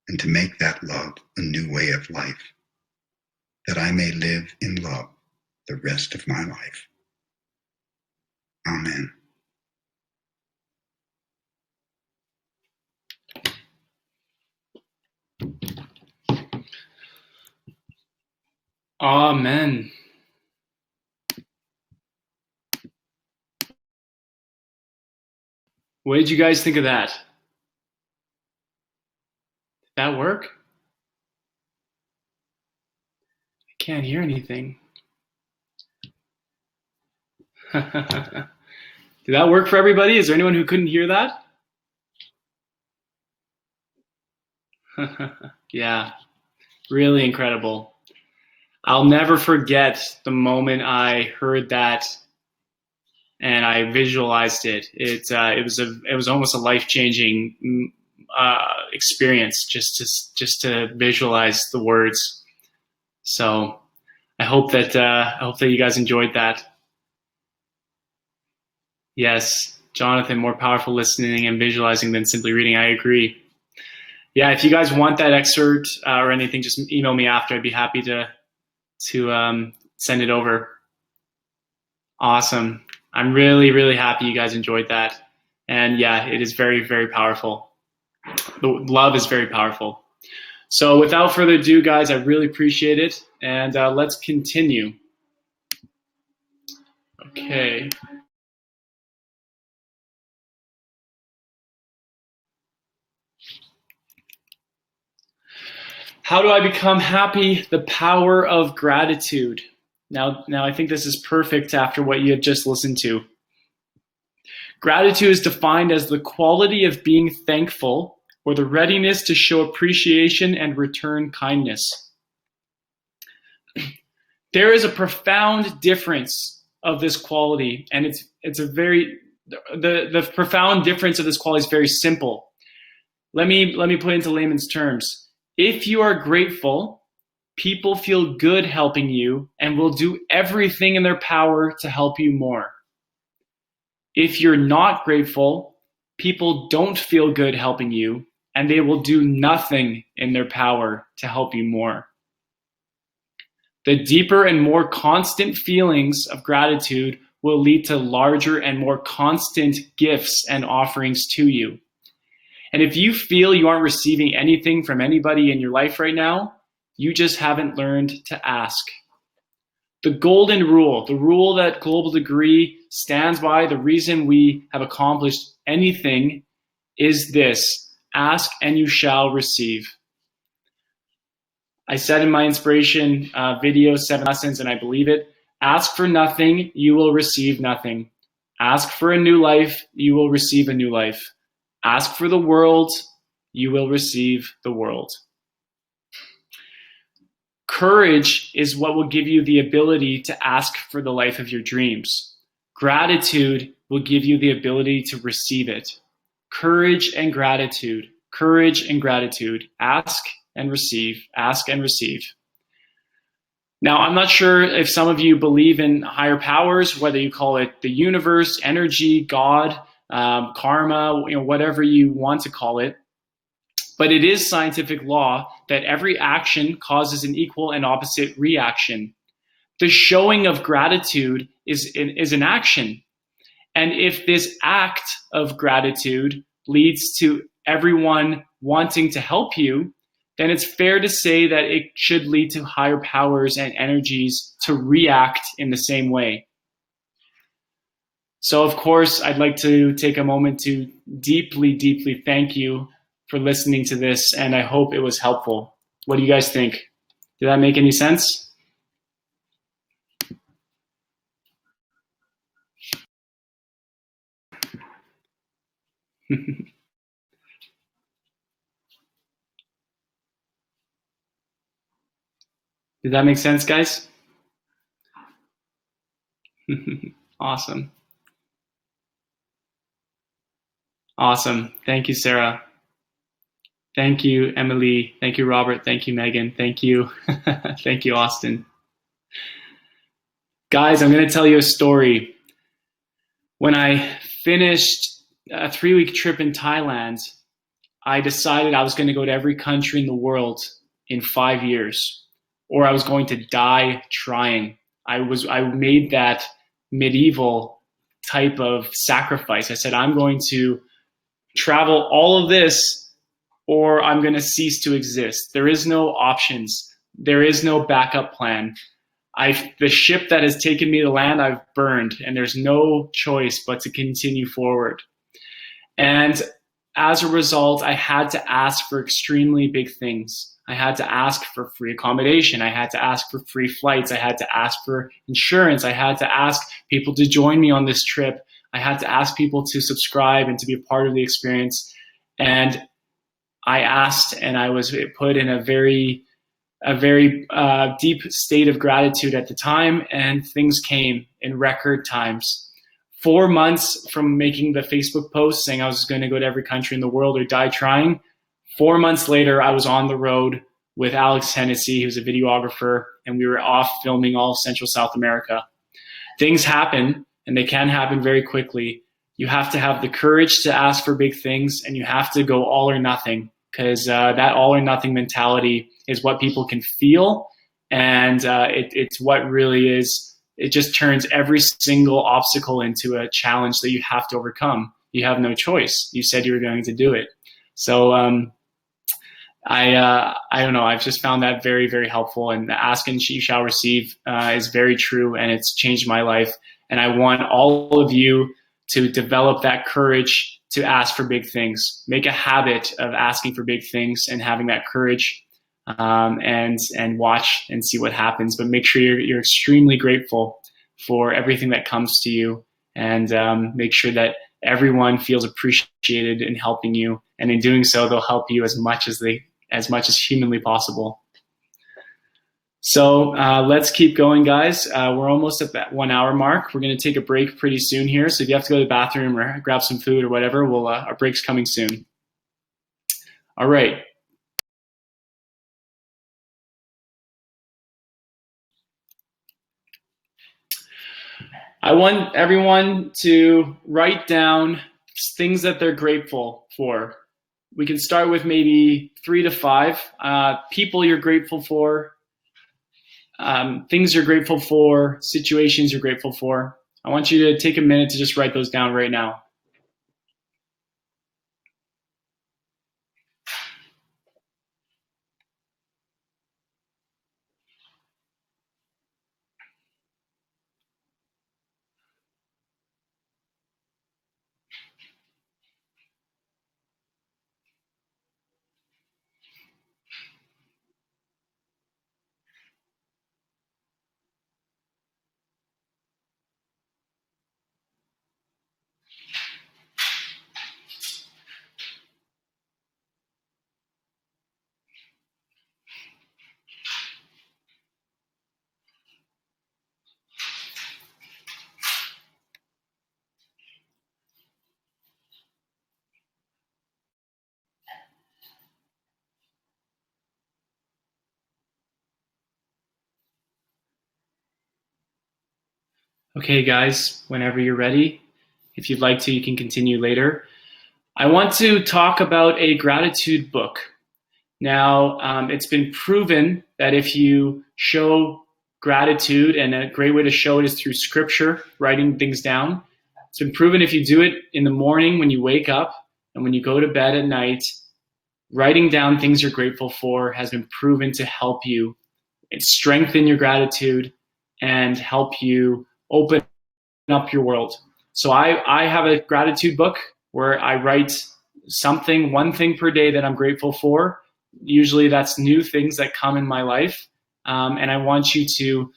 and to make that love a new way of life, that I may live in love the rest of my life. Amen. Amen. What did you guys think of that? Did that work? I can't hear anything. Did that work for everybody? Is there anyone who couldn't hear that? Yeah, really incredible. I'll never forget the moment I heard that and I visualized it. It was almost a life-changing experience just to visualize the words. So I hope that you guys enjoyed that. Yes, Jonathan, more powerful listening and visualizing than simply reading. I agree. Yeah, if you guys want that excerpt or anything, just email me after. I'd be happy to send it over. Awesome. I'm really, really happy you guys enjoyed that. And yeah, it is very, very powerful. The love is very powerful. So without further ado, guys, I really appreciate it. And let's continue. Okay. How do I become happy? The power of gratitude. Now I think this is perfect after what you had just listened to. Gratitude is defined as the quality of being thankful or the readiness to show appreciation and return kindness. There is a profound difference of this quality, and it's a very the profound difference of this quality is very simple. Let me put it into layman's terms. If you are grateful, people feel good helping you and will do everything in their power to help you more. If you're not grateful, people don't feel good helping you and they will do nothing in their power to help you more. The deeper and more constant feelings of gratitude will lead to larger and more constant gifts and offerings to you. And if you feel you aren't receiving anything from anybody in your life right now, you just haven't learned to ask. The golden rule, the rule that Global Degree stands by, the reason we have accomplished anything is this: ask and you shall receive. I said in my inspiration video, 7 lessons, and I believe it. Ask for nothing, you will receive nothing. Ask for a new life, you will receive a new life. Ask for the world, you will receive the world. Courage is what will give you the ability to ask for the life of your dreams. Gratitude will give you the ability to receive it. Courage and gratitude. Courage and gratitude. Ask and receive. Ask and receive. Now, I'm not sure if some of you believe in higher powers, whether you call it the universe, energy, God, karma, whatever you want to call it. But it is scientific law that every action causes an equal and opposite reaction. The showing of gratitude is an action. And if this act of gratitude leads to everyone wanting to help you, then it's fair to say that it should lead to higher powers and energies to react in the same way. So, of course, I'd like to take a moment to deeply, deeply thank you for listening to this, and I hope it was helpful. What do you guys think? Did that make any sense? Did that make sense, guys? Awesome. Awesome. Thank you, Sarah. Thank you, Emily. Thank you, Robert. Thank you, Megan. Thank you. Thank you, Austin. Guys, I'm going to tell you a story. When I finished a 3-week trip in Thailand, I decided I was going to go to every country in the world in 5 years, or I was going to die trying. I made that medieval type of sacrifice. I said, I'm going to travel all of this, or I'm going to cease to exist. There is no options. There is no backup plan. The ship that has taken me to land, I've burned, and there's no choice but to continue forward. And as a result, I had to ask for extremely big things. I had to ask for free accommodation. I had to ask for free flights. I had to ask for insurance. I had to ask people to join me on this trip. I had to ask people to subscribe and to be a part of the experience. And I asked, and I was put in a very deep state of gratitude at the time, and things came in record times. 4 months from making the Facebook post saying I was going to go to every country in the world or die trying, 4 months later, I was on the road with Alex Hennessy, who's a videographer, and we were off filming all of Central South America. Things happen, and they can happen very quickly. You have to have the courage to ask for big things, and you have to go all or nothing, because that all or nothing mentality is what people can feel, and it's what really is. It just turns every single obstacle into a challenge that you have to overcome. You have no choice. You said you were going to do it. So I don't know. I've just found that very, very helpful. And the ask and you shall receive is very true, and it's changed my life. And I want all of you to develop that courage to ask for big things. Make a habit of asking for big things and having that courage, and watch and see what happens. But make sure you're extremely grateful for everything that comes to you, and make sure that everyone feels appreciated in helping you. And in doing so, they'll help you as much as humanly possible. So let's keep going, guys. We're almost at that 1 hour mark. We're going to take a break pretty soon here. So if you have to go to the bathroom or grab some food or whatever, our break's coming soon. All right. I want everyone to write down things that they're grateful for. We can start with maybe 3 to 5 people you're grateful for, things you're grateful for, situations you're grateful for. I want you to take a minute to just write those down right now. Okay, guys, whenever you're ready, if you'd like to, you can continue later. I want to talk about a gratitude book. Now, it's been proven that if you show gratitude, and a great way to show it is through scripture, writing things down. It's been proven if you do it in the morning when you wake up and when you go to bed at night, writing down things you're grateful for has been proven to help you strengthen your gratitude and help you open up your world. So I have a gratitude book where I write something, one thing per day that I'm grateful for. Usually that's new things that come in my life. And I want you to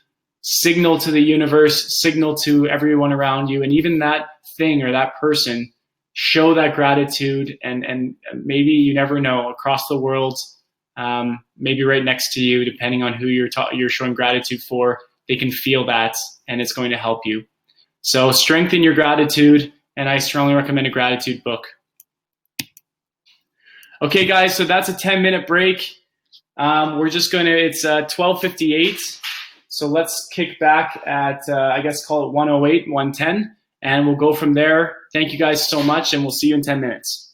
signal to the universe, signal to everyone around you, and even that thing or that person, show that gratitude. And maybe, you never know, across the world, maybe right next to you, depending on who you're showing gratitude for, they can feel that, and it's going to help you. So strengthen your gratitude, and I strongly recommend a gratitude book. Okay, guys, so that's a 10-minute break. We're just going to, it's 12:58, so let's kick back at, I guess, call it 1:08, 1:10, and we'll go from there. Thank you guys so much, and we'll see you in 10 minutes.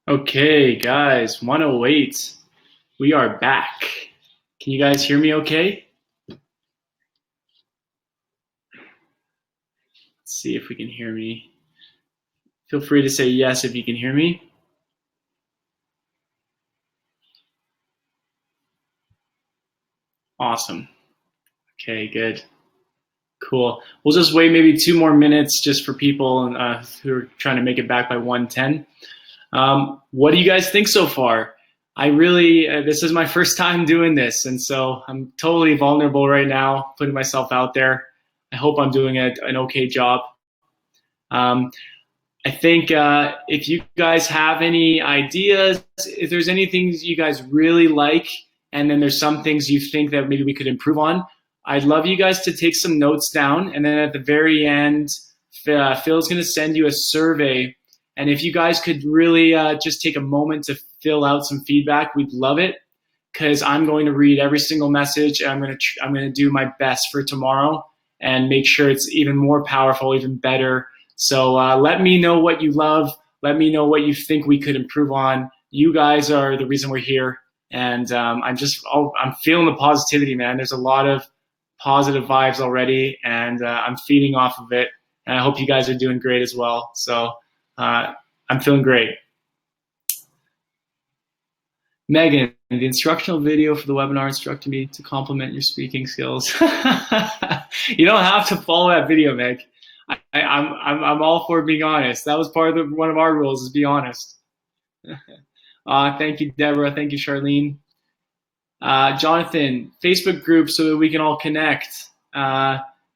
Okay, guys, 108. We are back. Can you guys hear me okay? Let's see if we can hear me. Feel free to say yes if you can hear me. Awesome. Okay, good. Cool. We'll just wait maybe 2 more minutes just for people who are trying to make it back by 1:10. What do you guys think so far? I really, this is my first time doing this, and so I'm totally vulnerable right now, putting myself out there. I hope I'm doing an okay job. I think if you guys have any ideas, if there's anything you guys really like, and then there's some things you think that maybe we could improve on, I'd love you guys to take some notes down, and then at the very end, Phil's going to send you a survey. And if you guys could really just take a moment to fill out some feedback, we'd love it, because I'm going to read every single message, and I'm going to do my best for tomorrow and make sure it's even more powerful, even better. So let me know what you love. Let me know what you think we could improve on. You guys are the reason we're here, and I'm feeling the positivity, man. There's a lot of positive vibes already, and I'm feeding off of it. And I hope you guys are doing great as well. So I'm feeling great. Megan, the instructional video for the webinar instructed me to complement your speaking skills. You don't have to follow that video, Meg. I'm all for being honest. That was part of one of our rules, is be honest. Thank you, Deborah. Thank you, Charlene. Jonathan, Facebook group so that we can all connect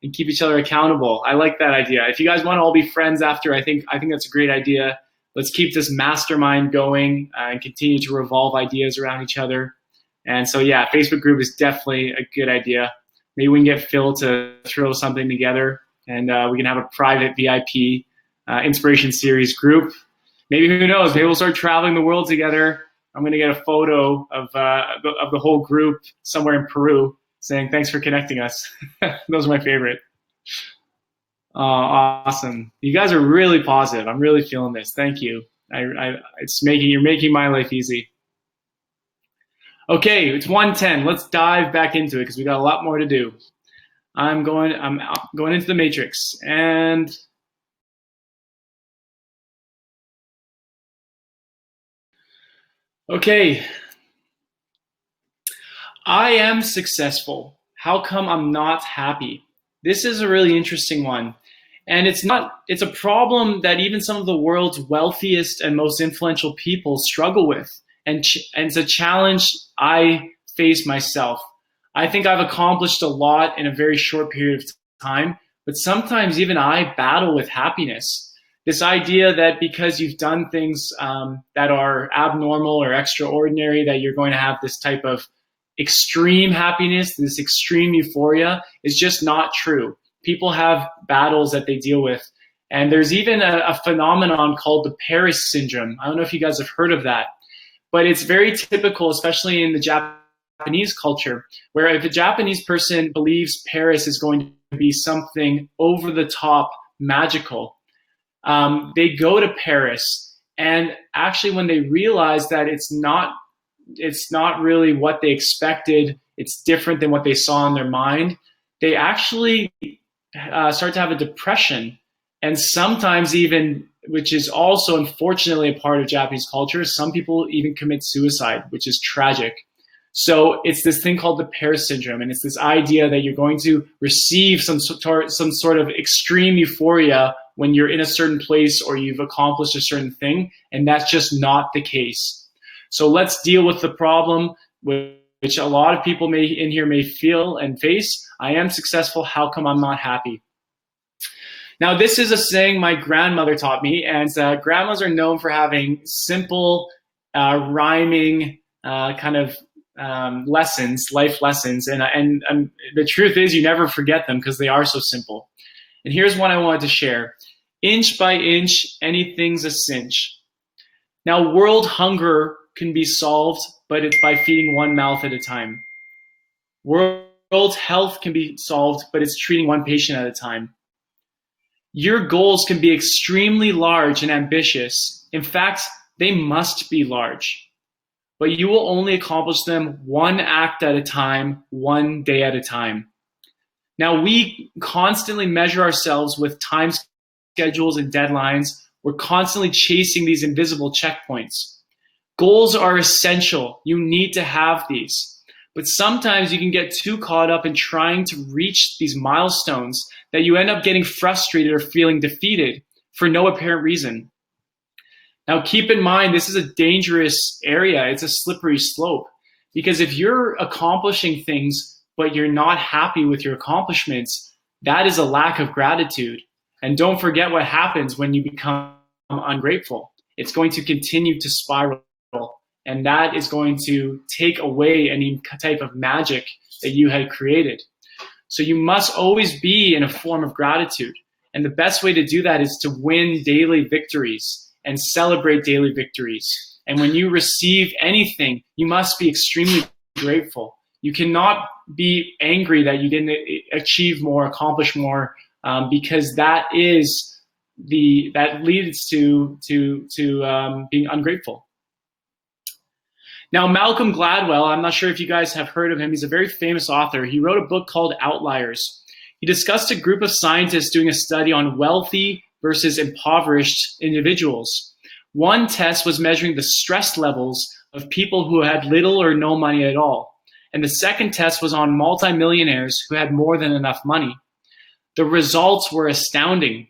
and keep each other accountable. I like that idea. If you guys want to all be friends after, I think that's a great idea. Let's keep this mastermind going and continue to revolve ideas around each other. And so, yeah, Facebook group is definitely a good idea. Maybe we can get Phil to throw something together, and we can have a private VIP inspiration series group. Maybe, who knows, maybe we'll start traveling the world together. I'm going to get a photo of the whole group somewhere in Peru saying, thanks for connecting us. Those are my favorite. Awesome. You guys are really positive. I'm really feeling this. Thank you. You're making my life easy. Okay, it's 1:10. Let's dive back into it because we got a lot more to do. I'm going into the matrix, and okay. I am successful. How come I'm not happy? This is a really interesting one. And it's a problem that even some of the world's wealthiest and most influential people struggle with. And it's a challenge I face myself. I think I've accomplished a lot in a very short period of time, but sometimes even I battle with happiness. This idea that because you've done things that are abnormal or extraordinary, that you're going to have this type of extreme happiness, this extreme euphoria, is just not true. People have battles that they deal with. And there's even a phenomenon called the Paris syndrome. I don't know if you guys have heard of that, but it's very typical, especially in the Japanese culture, where if a Japanese person believes Paris is going to be something over the top magical, they go to Paris. And actually, when they realize that it's not really what they expected, it's different than what they saw in their mind, they actually start to have a depression. And sometimes even, which is also unfortunately a part of Japanese culture, some people even commit suicide, which is tragic. So it's this thing called the Paris syndrome, and it's this idea that you're going to receive some sort of extreme euphoria when you're in a certain place or you've accomplished a certain thing, and that's just not the case. So let's deal with the problem, which a lot of people in here may feel and face. I am successful. How come I'm not happy? Now, this is a saying my grandmother taught me, and grandmas are known for having simple, rhyming kind of lessons, life lessons. And the truth is, you never forget them because they are so simple. And here's one I wanted to share. Inch by inch, anything's a cinch. Now, world hunger can be solved, but it's by feeding one mouth at a time. World health can be solved, but it's treating one patient at a time. Your goals can be extremely large and ambitious. In fact, they must be large. But you will only accomplish them one act at a time, one day at a time. Now, we constantly measure ourselves with time schedules and deadlines. We're constantly chasing these invisible checkpoints. Goals are essential. You need to have these. But sometimes you can get too caught up in trying to reach these milestones that you end up getting frustrated or feeling defeated for no apparent reason. Now, keep in mind, this is a dangerous area. It's a slippery slope, because if you're accomplishing things, but you're not happy with your accomplishments, that is a lack of gratitude. And don't forget what happens when you become ungrateful. It's going to continue to spiral, and that is going to take away any type of magic that you had created. So you must always be in a form of gratitude. And the best way to do that is to win daily victories and celebrate daily victories. And when you receive anything, you must be extremely grateful. You cannot be angry that you didn't achieve more, accomplish more, because that leads to being ungrateful. Now, Malcolm Gladwell, I'm not sure if you guys have heard of him. He's a very famous author. He wrote a book called Outliers. He discussed a group of scientists doing a study on wealthy versus impoverished individuals. One test was measuring the stress levels of people who had little or no money at all. And the second test was on multimillionaires who had more than enough money. The results were astounding.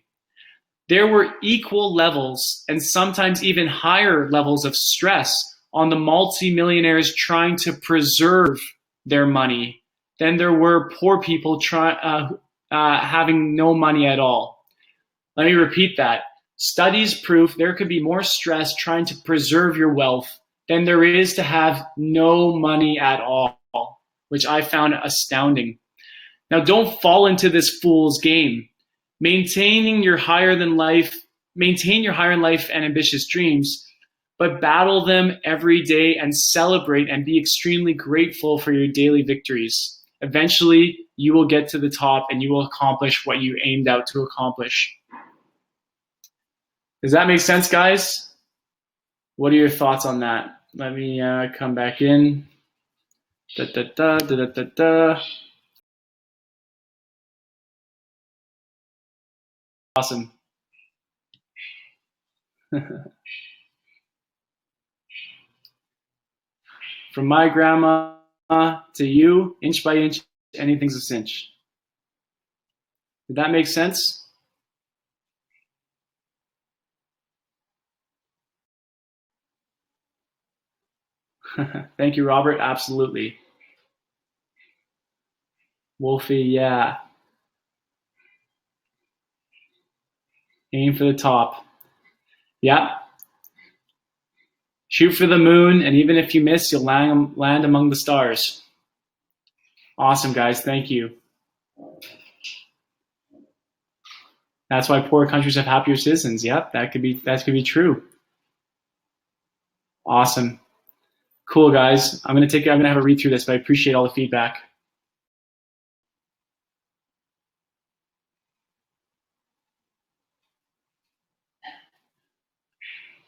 There were equal levels and sometimes even higher levels of stress on the multimillionaires trying to preserve their money than there were poor people having no money at all. Let me repeat that. Studies prove there could be more stress trying to preserve your wealth than there is to have no money at all, which I found astounding. Now, don't fall into this fool's game. Maintain your higher than life and ambitious dreams, but battle them every day and celebrate and be extremely grateful for your daily victories. Eventually, you will get to the top and you will accomplish what you aimed out to accomplish. Does that make sense, guys? What are your thoughts on that? Let me come back in. Awesome. From my grandma to you, inch by inch, anything's a cinch. Did that make sense? Thank you, Robert. Absolutely. Wolfie, yeah. Aim for the top. Yeah. Shoot for the moon, and even if you miss, you'll land among the stars. Awesome, guys. Thank you. That's why poor countries have happier citizens. Yep, that could be true. Awesome. Cool, guys. I'm gonna have a read through this, but I appreciate all the feedback.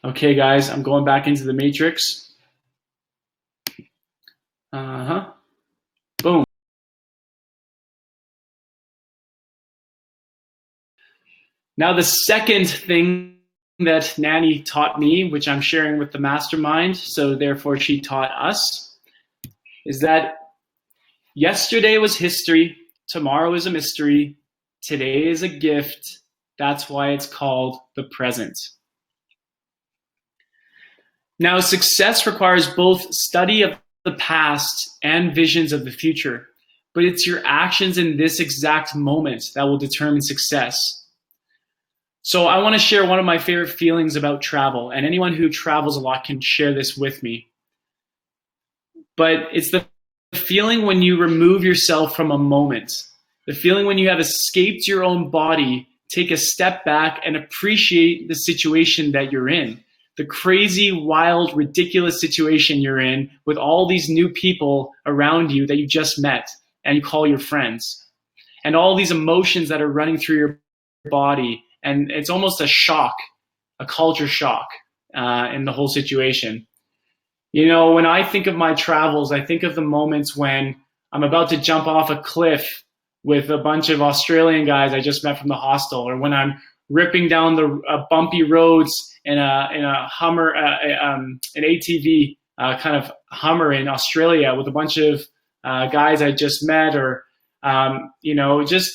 Okay, guys, I'm going back into the matrix. Boom. Now, the second thing that Nanny taught me, which I'm sharing with the mastermind, so therefore she taught us, is that yesterday was history, tomorrow is a mystery, today is a gift. That's why it's called the present. Now, success requires both study of the past and visions of the future, but it's your actions in this exact moment that will determine success. So I want to share one of my favorite feelings about travel, and anyone who travels a lot can share this with me. But it's the feeling when you remove yourself from a moment, the feeling when you have escaped your own body, take a step back and appreciate the situation that you're in. The crazy, wild, ridiculous situation you're in with all these new people around you that you just met and you call your friends. And all these emotions that are running through your body. And it's almost a shock, a culture shock. in the whole situation. You know, when I think of my travels, I think of the moments when I'm about to jump off a cliff with a bunch of Australian guys I just met from the hostel, or when I'm ripping down the bumpy roads in a Hummer, an ATV kind of Hummer in Australia with a bunch of guys I just met, or you know, just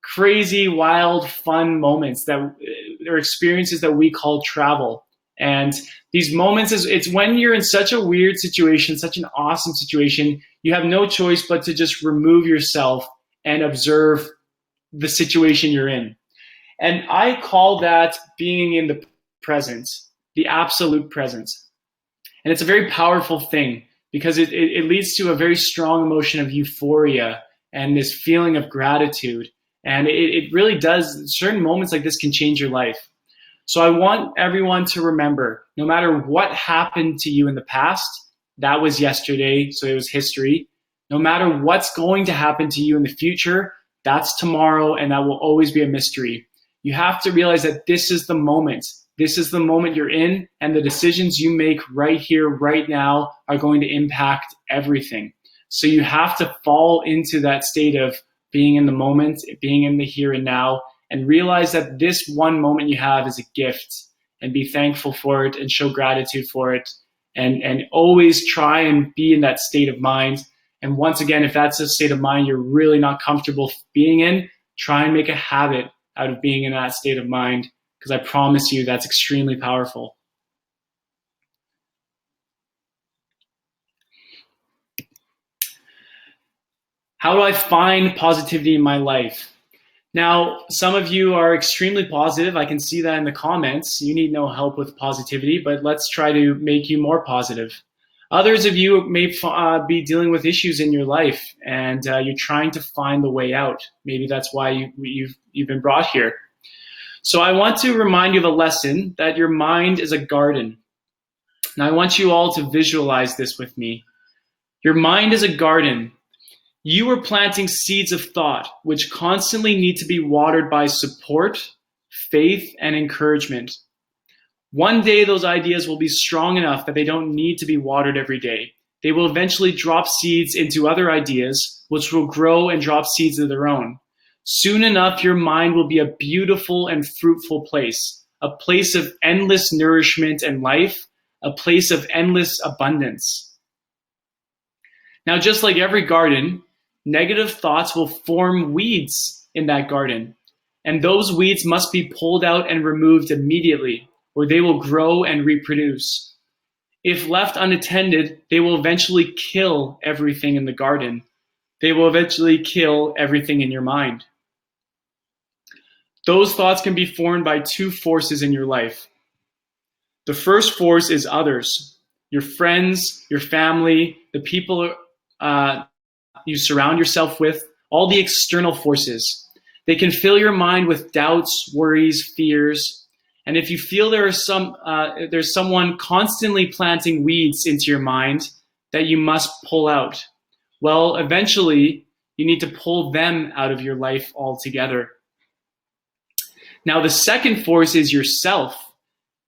crazy, wild, fun moments that are experiences that we call travel. And these moments, it's when you're in such a weird situation, such an awesome situation, you have no choice but to just remove yourself and observe the situation you're in. And I call that being in the present, the absolute present. And it's a very powerful thing because it leads to a very strong emotion of euphoria and this feeling of gratitude. And it really does, certain moments like this can change your life. So I want everyone to remember, no matter what happened to you in the past, that was yesterday, so it was history. No matter what's going to happen to you in the future, that's tomorrow, and that will always be a mystery. You have to realize that this is the moment. This is the moment you're in, and the decisions you make right here, right now, are going to impact everything. So you have to fall into that state of being in the moment, being in the here and now, and realize that this one moment you have is a gift, and be thankful for it and show gratitude for it, and always try and be in that state of mind. And once again, if that's a state of mind you're really not comfortable being in, try and make a habit out of being in that state of mind, because I promise you that's extremely powerful. How do I find positivity in my life? Now, some of you are extremely positive. I can see that in the comments. You need no help with positivity, but let's try to make you more positive. Others of you may be dealing with issues in your life, and you're trying to find the way out. Maybe that's why you've been brought here. So I want to remind you of a lesson that your mind is a garden. Now I want you all to visualize this with me. Your mind is a garden. You are planting seeds of thought, which constantly need to be watered by support, faith, and encouragement. One day, those ideas will be strong enough that they don't need to be watered every day. They will eventually drop seeds into other ideas, which will grow and drop seeds of their own. Soon enough, your mind will be a beautiful and fruitful place, a place of endless nourishment and life, a place of endless abundance. Now, just like every garden, negative thoughts will form weeds in that garden, and those weeds must be pulled out and removed immediately, or they will grow and reproduce. If left unattended, they will eventually kill everything in the garden. They will eventually kill everything in your mind. Those thoughts can be formed by two forces in your life. The first force is others, your friends, your family, the people you surround yourself with, all the external forces. They can fill your mind with doubts, worries, fears. And if you feel there's someone constantly planting weeds into your mind that you must pull out, well, eventually you need to pull them out of your life altogether. Now, the second force is yourself.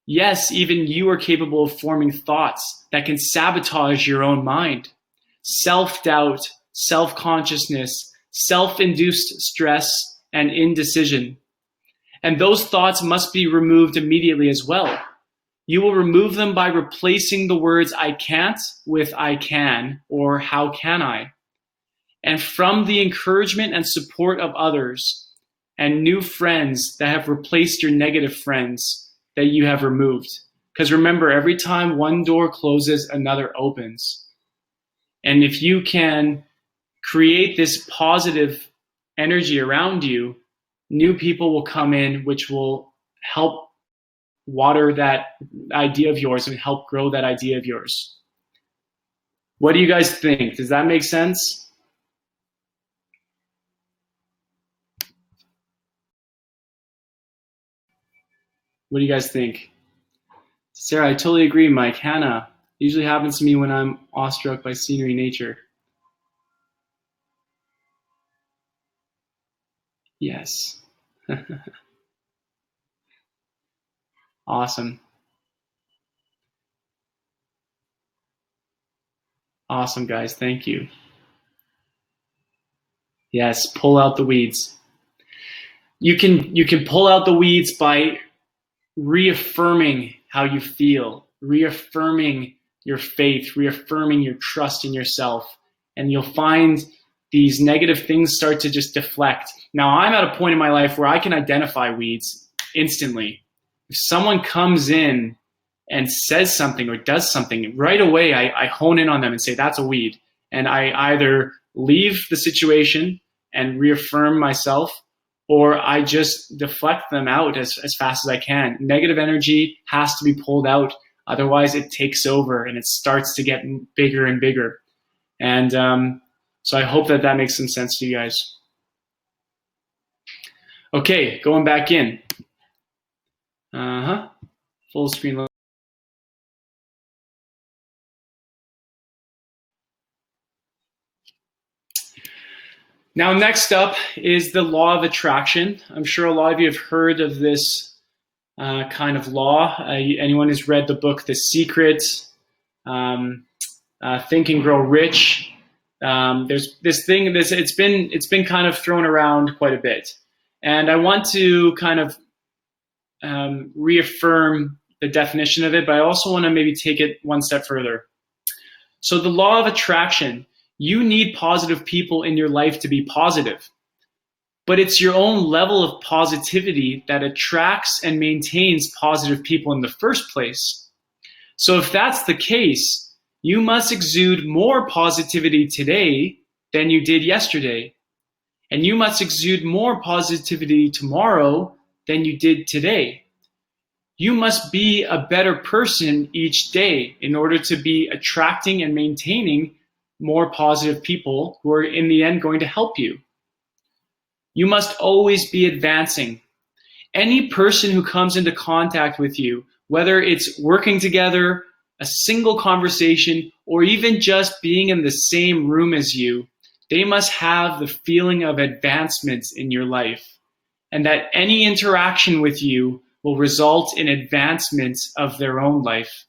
Yes, even you are capable of forming thoughts that can sabotage your own mind. Self-doubt, self-consciousness, self-induced stress, and indecision. And those thoughts must be removed immediately as well. You will remove them by replacing the words I can't with I can, or how can I? And from the encouragement and support of others and new friends that have replaced your negative friends that you have removed. Because remember, every time one door closes, another opens. And if you can create this positive energy around you, new people will come in, which will help water that idea of yours and help grow that idea of yours. What do you guys think? Does that make sense? What do you guys think? Sarah, I totally agree, Mike. Hannah, it usually happens to me when I'm awestruck by scenery, nature. Yes. Awesome. Awesome, guys. Thank you. Yes, pull out the weeds. You can pull out the weeds by reaffirming how you feel, reaffirming your faith, reaffirming your trust in yourself, and you'll find these negative things start to just deflect. Now, I'm at a point in my life where I can identify weeds instantly. If someone comes in and says something or does something, right away I hone in on them and say, that's a weed. And I either leave the situation and reaffirm myself, or I just deflect them out as fast as I can. Negative energy has to be pulled out. Otherwise, it takes over and it starts to get bigger and bigger. And so I hope that makes some sense to you guys. Okay, going back in. Full screen. Now, next up is the law of attraction. I'm sure a lot of you have heard of this kind of law. Anyone who's read the book The Secret, Think and Grow Rich. There's this thing. It's been kind of thrown around quite a bit, and I want to kind of reaffirm the definition of it, but I also want to maybe take it one step further. So the law of attraction. You need positive people in your life to be positive, but it's your own level of positivity that attracts and maintains positive people in the first place. So if that's the case, you must exude more positivity today than you did yesterday, and you must exude more positivity tomorrow than you did today. You must be a better person each day in order to be attracting and maintaining more positive people who are in the end going to help you. You must always be advancing. Any person who comes into contact with you, whether it's working together, a single conversation, or even just being in the same room as you, they must have the feeling of advancement in your life, and that any interaction with you will result in advancement of their own life.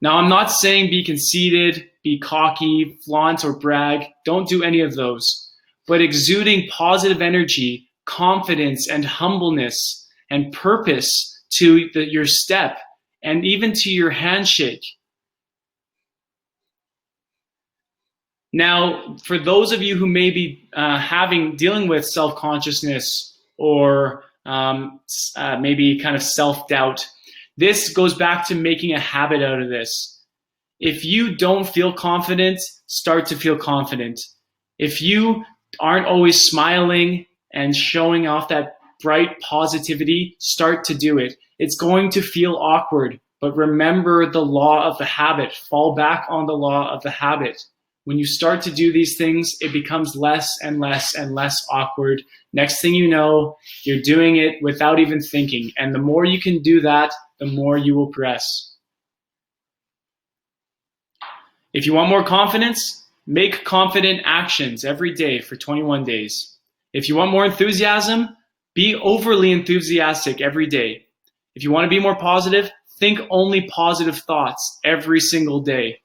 Now, I'm not saying be conceited, be cocky, flaunt, or brag. Don't do any of those. But exuding positive energy, confidence, and humbleness, and purpose to your step, and even to your handshake. Now, for those of you who may be dealing with self-consciousness or maybe kind of self-doubt, this goes back to making a habit out of this. If you don't feel confident, start to feel confident. If you aren't always smiling and showing off that bright positivity, start to do it. It's going to feel awkward, but remember the law of the habit. Fall back on the law of the habit. When you start to do these things, it becomes less and less and less awkward. Next thing you know, you're doing it without even thinking. And the more you can do that, the more you will progress. If you want more confidence, make confident actions every day for 21 days. If you want more enthusiasm, be overly enthusiastic every day. If you want to be more positive, think only positive thoughts every single day.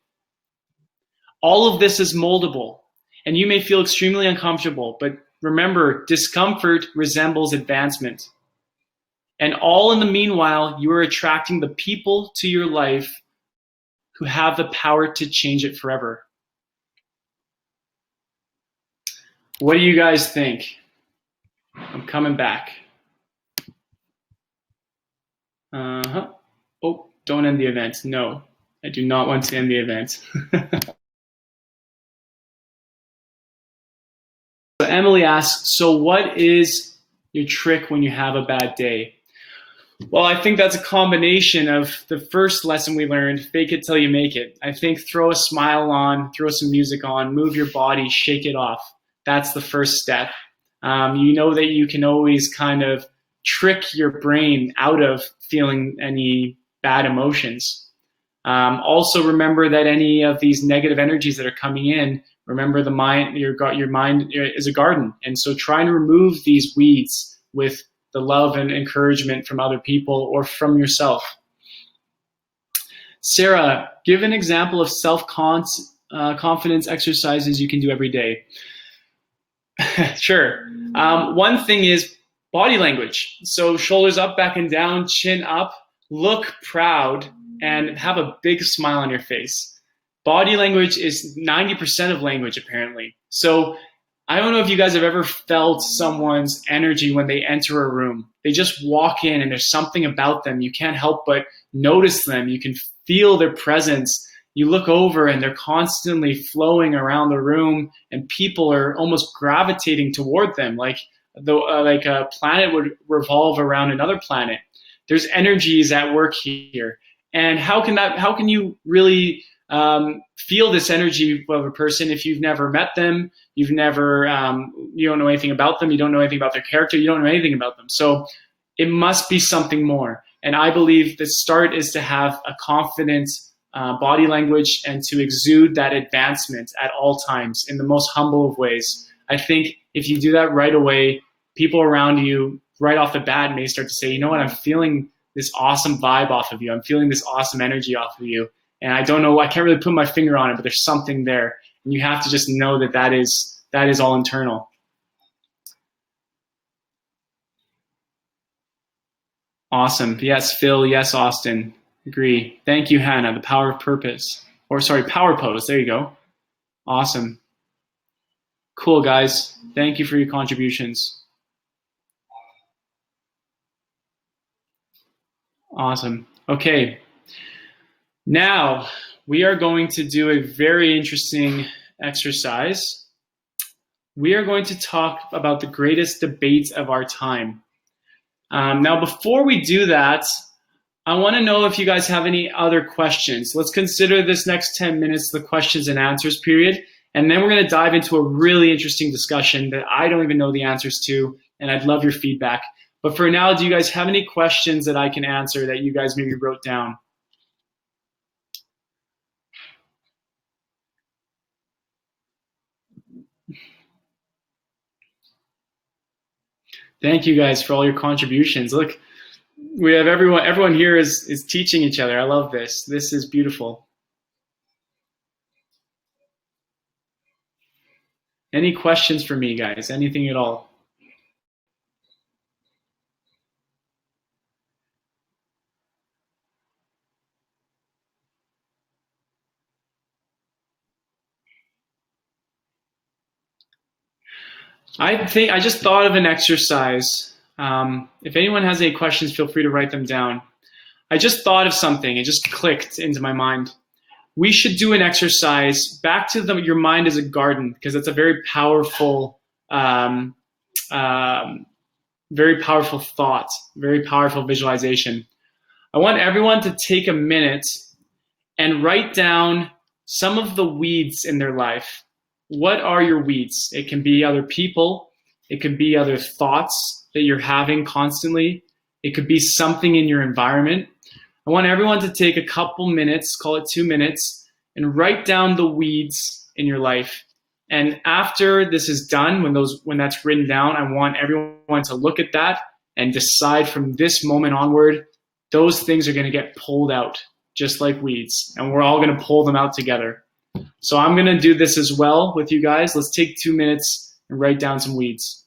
All of this is moldable, and you may feel extremely uncomfortable, but remember, discomfort resembles advancement. And all in the meanwhile, you are attracting the people to your life who have the power to change it forever. What do you guys think? I'm coming back. Oh, don't end the event. No, I do not want to end the event. So Emily asks, so what is your trick when you have a bad day? Well, I think that's a combination of the first lesson we learned, fake it till you make it. I think throw a smile on, throw some music on, move your body, shake it off. That's the first step. You know that you can always kind of trick your brain out of feeling any bad emotions. Also remember that any of these negative energies that are coming in, remember the mind, your mind is a garden. And so try and remove these weeds with the love and encouragement from other people or from yourself. Sarah, give an example of self-confidence exercises you can do every day. Sure. One thing is body language. So shoulders up, back and down, chin up, look proud, and have a big smile on your face. Body language is 90% of language, apparently. So I don't know if you guys have ever felt someone's energy when they enter a room. They just walk in and there's something about them. You can't help but notice them. You can feel their presence. You look over and they're constantly flowing around the room and people are almost gravitating toward them like a planet would revolve around another planet. There's energies at work here. And how can you really feel this energy of a person if you've never met them, you don't know anything about them, you don't know anything about their character, you don't know anything about them. So it must be something more. And I believe the start is to have a confident body language and to exude that advancement at all times in the most humble of ways. I think if you do that right away, people around you right off the bat may start to say, you know what, I'm feeling this awesome vibe off of you. I'm feeling this awesome energy off of you. And I don't know, I can't really put my finger on it, but there's something there. And you have to just know that is all internal. Awesome. Yes, Phil. Yes, Austin. Agree. Thank you, Hannah. The power of purpose. Power pose. There you go. Awesome. Cool, guys. Thank you for your contributions. Awesome. Okay. Now, we are going to do a very interesting exercise. We are going to talk about the greatest debates of our time. Now, before we do that, I want to know if you guys have any other questions. Let's consider this next 10 minutes the questions and answers period, and then we're going to dive into a really interesting discussion that I don't even know the answers to, and I'd love your feedback. But for now, do you guys have any questions that I can answer that you guys maybe wrote down? Thank you guys for all your contributions. Look, we have everyone here is teaching each other. I love this. This is beautiful. Any questions for me, guys? Anything at all? I just thought of an exercise. If anyone has any questions, feel free to write them down. I just thought of something. It just clicked into my mind. We should do an exercise back to your mind as a garden, because it's a very powerful thought, very powerful visualization. I want everyone to take a minute and write down some of the weeds in their life. What are your weeds? It can be other people. It could be other thoughts that you're having constantly. It could be something in your environment. I want everyone to take a couple minutes, call it 2 minutes, and write down the weeds in your life. And after this is done, when that's written down, I want everyone to look at that and decide from this moment onward, those things are going to get pulled out, just like weeds. And we're all going to pull them out together. So I'm going to do this as well with you guys. Let's take 2 minutes and write down some weeds.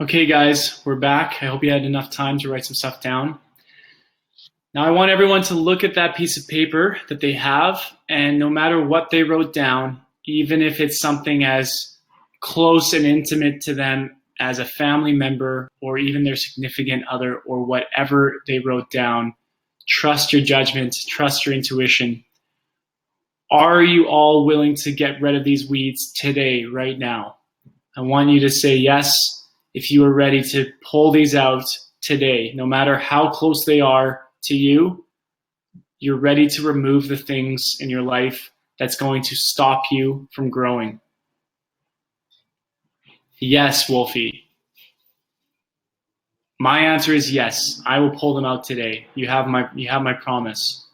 Okay, guys, we're back. I hope you had enough time to write some stuff down. Now I want everyone to look at that piece of paper that they have, and no matter what they wrote down, even if it's something as close and intimate to them as a family member or even their significant other or whatever they wrote down, trust your judgment, trust your intuition. Are you all willing to get rid of these weeds today, right now? I want you to say yes if you are ready to pull these out today, no matter how close they are to you. You're ready to remove the things in your life that's going to stop you from growing. Yes, Wolfie. My answer is yes. I will pull them out today. You have my promise.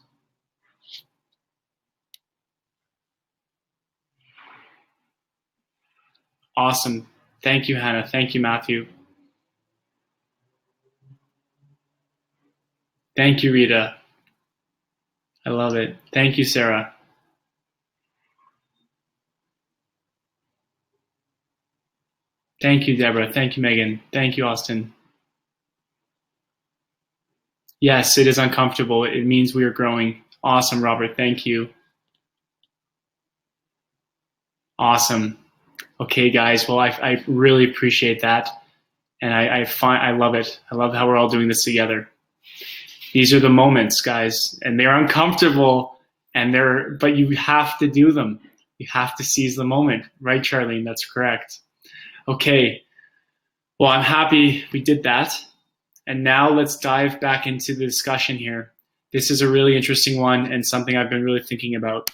Awesome. Thank you, Hannah. Thank you, Matthew. Thank you, Rita. I love it. Thank you, Sarah. Thank you, Deborah. Thank you, Megan. Thank you, Austin. Yes, it is uncomfortable. It means we are growing. Awesome, Robert. Thank you. Awesome. Okay, guys. Well, I really appreciate that. And I love it. I love how we're all doing this together. These are the moments, guys, and they're uncomfortable, but you have to do them. You have to seize the moment. Right, Charlene? That's correct. Okay. Well, I'm happy we did that. And now let's dive back into the discussion here. This is a really interesting one and something I've been really thinking about.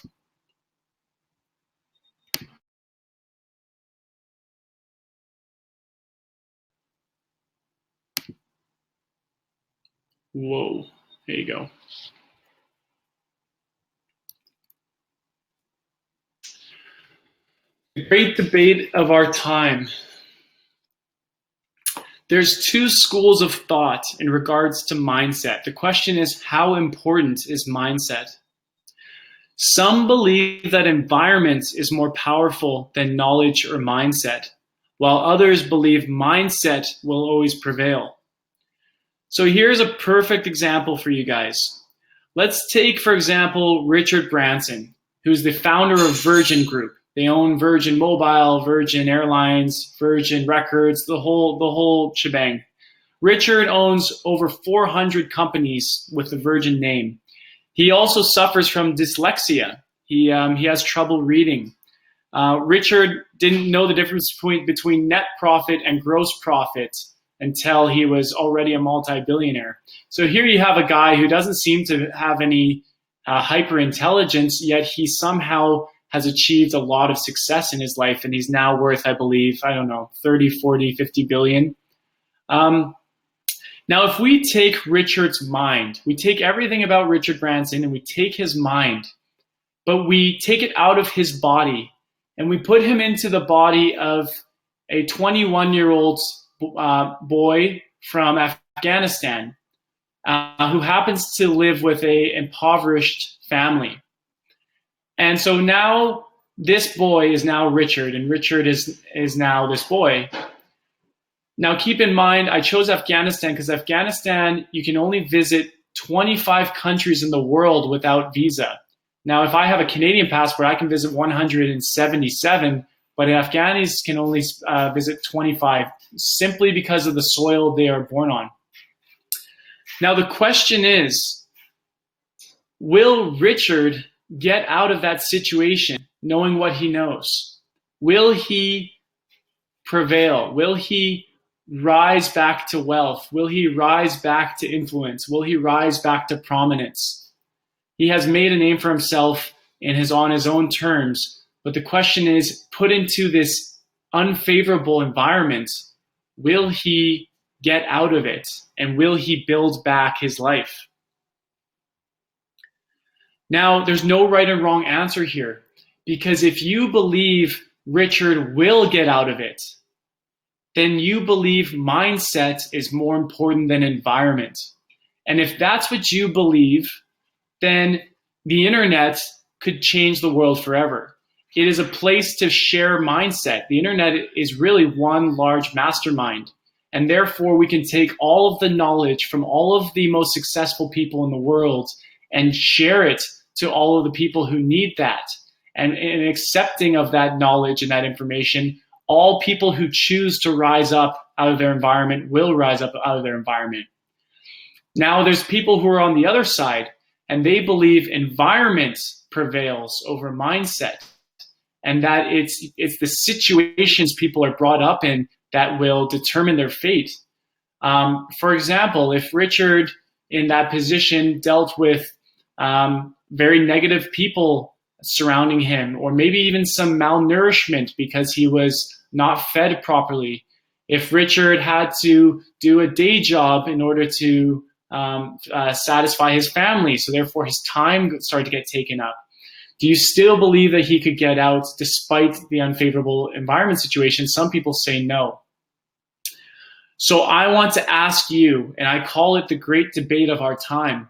Whoa, there you go. The great debate of our time. There's two schools of thought in regards to mindset. The question is, how important is mindset? Some believe that environment is more powerful than knowledge or mindset, while others believe mindset will always prevail. So here's a perfect example for you guys. Let's take, for example, Richard Branson, who's the founder of Virgin Group. They own Virgin Mobile, Virgin Airlines, Virgin Records, the whole shebang. Richard owns over 400 companies with the Virgin name. He also suffers from dyslexia. He has trouble reading. Richard didn't know the difference between net profit and gross profit until he was already a multi-billionaire. So here you have a guy who doesn't seem to have any hyper-intelligence, yet he somehow has achieved a lot of success in his life, and he's now worth, I believe, 30, 40, 50 billion. Now, if we take Richard's mind, we take everything about Richard Branson and we take his mind, but we take it out of his body and we put him into the body of a 21-year-old boy from Afghanistan who happens to live with an impoverished family. And so now this boy is now Richard, and Richard is now this boy. Now keep in mind, I chose Afghanistan because Afghanistan, you can only visit 25 countries in the world without visa. Now, if I have a Canadian passport, I can visit 177, but Afghanis can only visit 25 simply because of the soil they are born on. Now, the question is, will Richard get out of that situation knowing what he knows? Will he prevail? Will he rise back to wealth? Will he rise back to influence? Will he rise back to prominence? He has made a name for himself on his own terms, but the question is, put into this unfavorable environment, will he get out of it? And will he build back his life? Now, there's no right and wrong answer here, because if you believe Richard will get out of it, then you believe mindset is more important than environment. And if that's what you believe, then the internet could change the world forever. It is a place to share mindset. The internet is really one large mastermind. And therefore, we can take all of the knowledge from all of the most successful people in the world and share it to all of the people who need that. And in accepting of that knowledge and that information, all people who choose to rise up out of their environment will rise up out of their environment. Now, there's people who are on the other side, and they believe environment prevails over mindset, and that it's the situations people are brought up in that will determine their fate. For example, if Richard in that position dealt with very negative people surrounding him, or maybe even some malnourishment because he was not fed properly, if Richard had to do a day job in order to satisfy his family, so therefore his time started to get taken up, do you still believe that he could get out despite the unfavorable environment situation? Some people say no. So I want to ask you, and I call it the great debate of our time,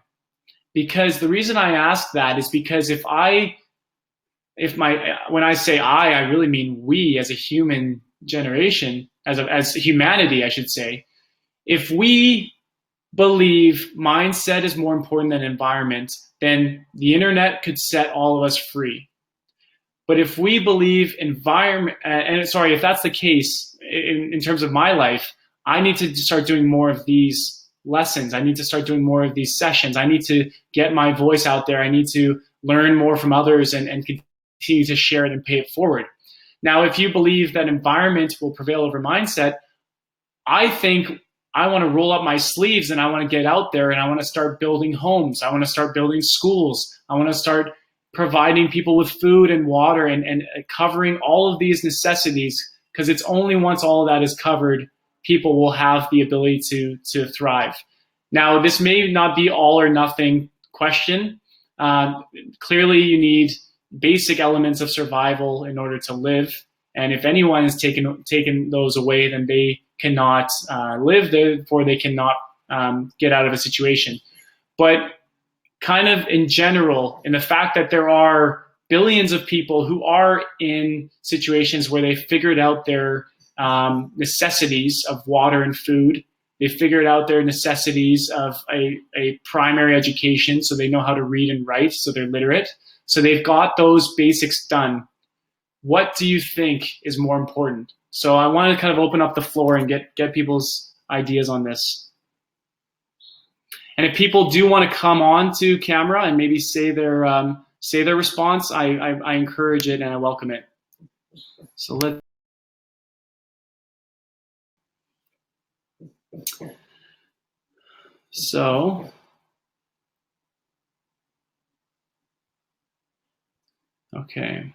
because the reason I ask that is because when I say I really mean we as a human generation, as humanity, I should say. If we believe mindset is more important than environment, then the internet could set all of us free. But if we believe if that's the case in terms of my life, I need to start doing more of these lessons. I need to start doing more of these sessions. I need to get my voice out there. I need to learn more from others and continue to share it and pay it forward. Now, if you believe that environment will prevail over mindset, I think I want to roll up my sleeves and I want to get out there and I want to start building homes. I want to start building schools. I want to start providing people with food and water and covering all of these necessities, because it's only once all of that is covered, people will have the ability to thrive. Now, this may not be all or nothing question. Clearly, you need basic elements of survival in order to live. And if anyone is taken those away, then they cannot live, therefore they cannot get out of a situation. But kind of in general, in the fact that there are billions of people who are in situations where they figured out their necessities of water and food, they figured out their necessities of a primary education, so they know how to read and write, so they're literate. So they've got those basics done. What do you think is more important? So I want to kind of open up the floor and get people's ideas on this. And if people do want to come on to camera and maybe say their response, I encourage it and I welcome it. Okay.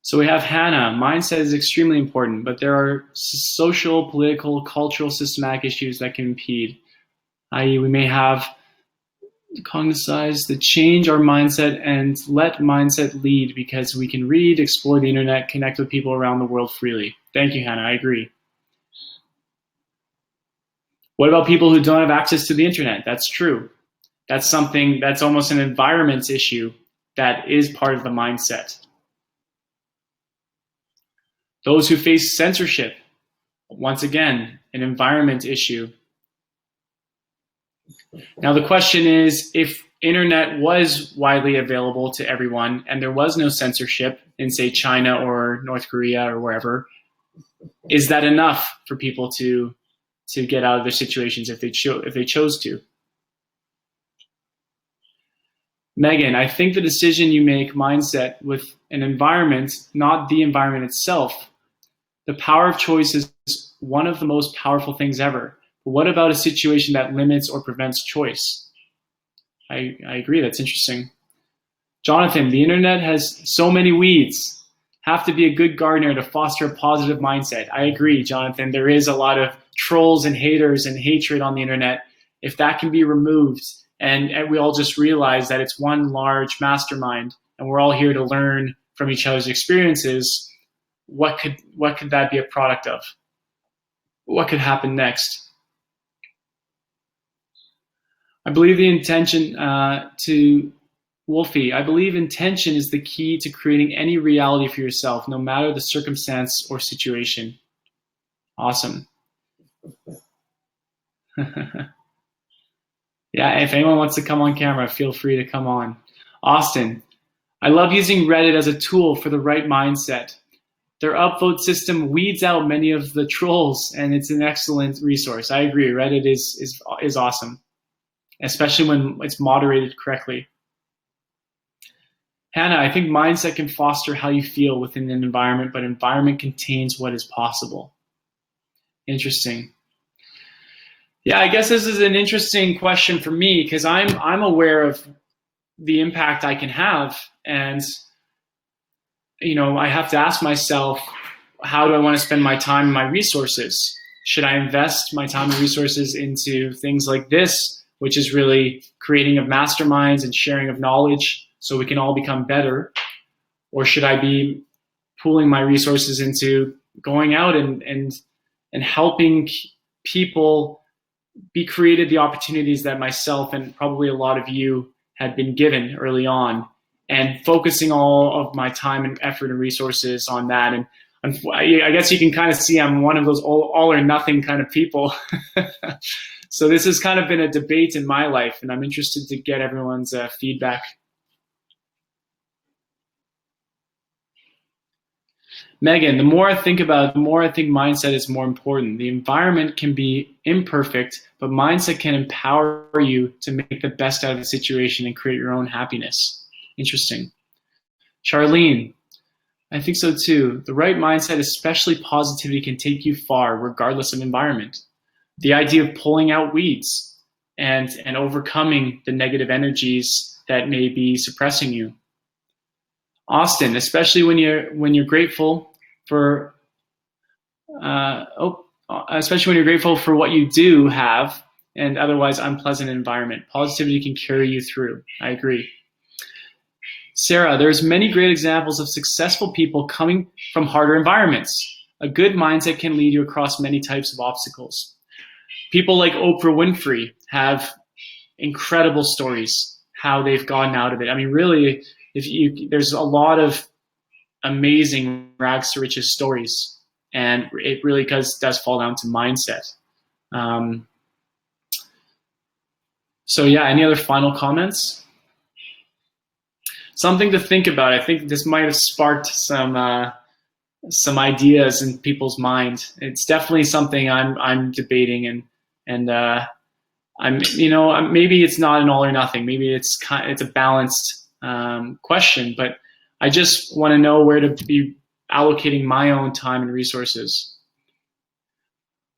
So we have Hannah. Mindset is extremely important, but there are social, political, cultural, systematic issues that can impede. I.e., we may have to cognitize to change our mindset and let mindset lead, because we can read, explore the internet, connect with people around the world freely. Thank you, Hannah. I agree. What about people who don't have access to the internet? That's true. That's something that's almost an environment issue that is part of the mindset. Those who face censorship, once again, an environment issue. Now the question is, if internet was widely available to everyone and there was no censorship in, say, China or North Korea or wherever, is that enough for people to get out of their situations if they chose to? Megan, I think the decision you make mindset with an environment, not the environment itself. The power of choice is one of the most powerful things ever. But what about a situation that limits or prevents choice? I agree, that's interesting. Jonathan, the internet has so many weeds. Have to be a good gardener to foster a positive mindset. I agree, Jonathan. There is a lot of trolls and haters and hatred on the internet. If that can be removed, and we all just realize that it's one large mastermind and we're all here to learn from each other's experiences, what could that be a product of? What could happen next? I believe the intention to Wolfie, I believe intention is the key to creating any reality for yourself, no matter the circumstance or situation. Awesome. Yeah, if anyone wants to come on camera, feel free to come on. Austin, I love using Reddit as a tool for the right mindset. Their upvote system weeds out many of the trolls, and it's an excellent resource. I agree. Reddit is awesome, especially when it's moderated correctly. Hannah, I think mindset can foster how you feel within an environment, but environment contains what is possible. Interesting. Yeah, I guess this is an interesting question for me because I'm aware of the impact I can have, and I have to ask myself, how do I want to spend my time and my resources? Should I invest my time and resources into things like this, which is really creating of masterminds and sharing of knowledge so we can all become better? Or should I be pooling my resources into going out and helping people be created the opportunities that myself and probably a lot of you had been given early on, and focusing all of my time and effort and resources on that? And I guess you can kind of see I'm one of those all or nothing kind of people. So this has kind of been a debate in my life, and I'm interested to get everyone's feedback. Megan, the more I think about it, the more I think mindset is more important. The environment can be imperfect, but mindset can empower you to make the best out of the situation and create your own happiness. Interesting. Charlene, I think so too. The right mindset, especially positivity, can take you far regardless of environment. The idea of pulling out weeds and overcoming the negative energies that may be suppressing you. Austin, especially when you're grateful for especially when you're grateful for what you do have and otherwise unpleasant environment. Positivity can carry you through. I agree. Sarah, there's many great examples of successful people coming from harder environments. A good mindset can lead you across many types of obstacles. People like Oprah Winfrey have incredible stories, how they've gotten out of it. I mean, really, there's a lot of amazing rags to riches stories, and it really does fall down to mindset. So yeah, any other final comments? Something to think about. I think this might have sparked some ideas in people's mind. It's definitely something I'm debating, and I'm maybe it's not an all or nothing. Maybe it's a balanced question, but I just want to know where to be allocating my own time and resources.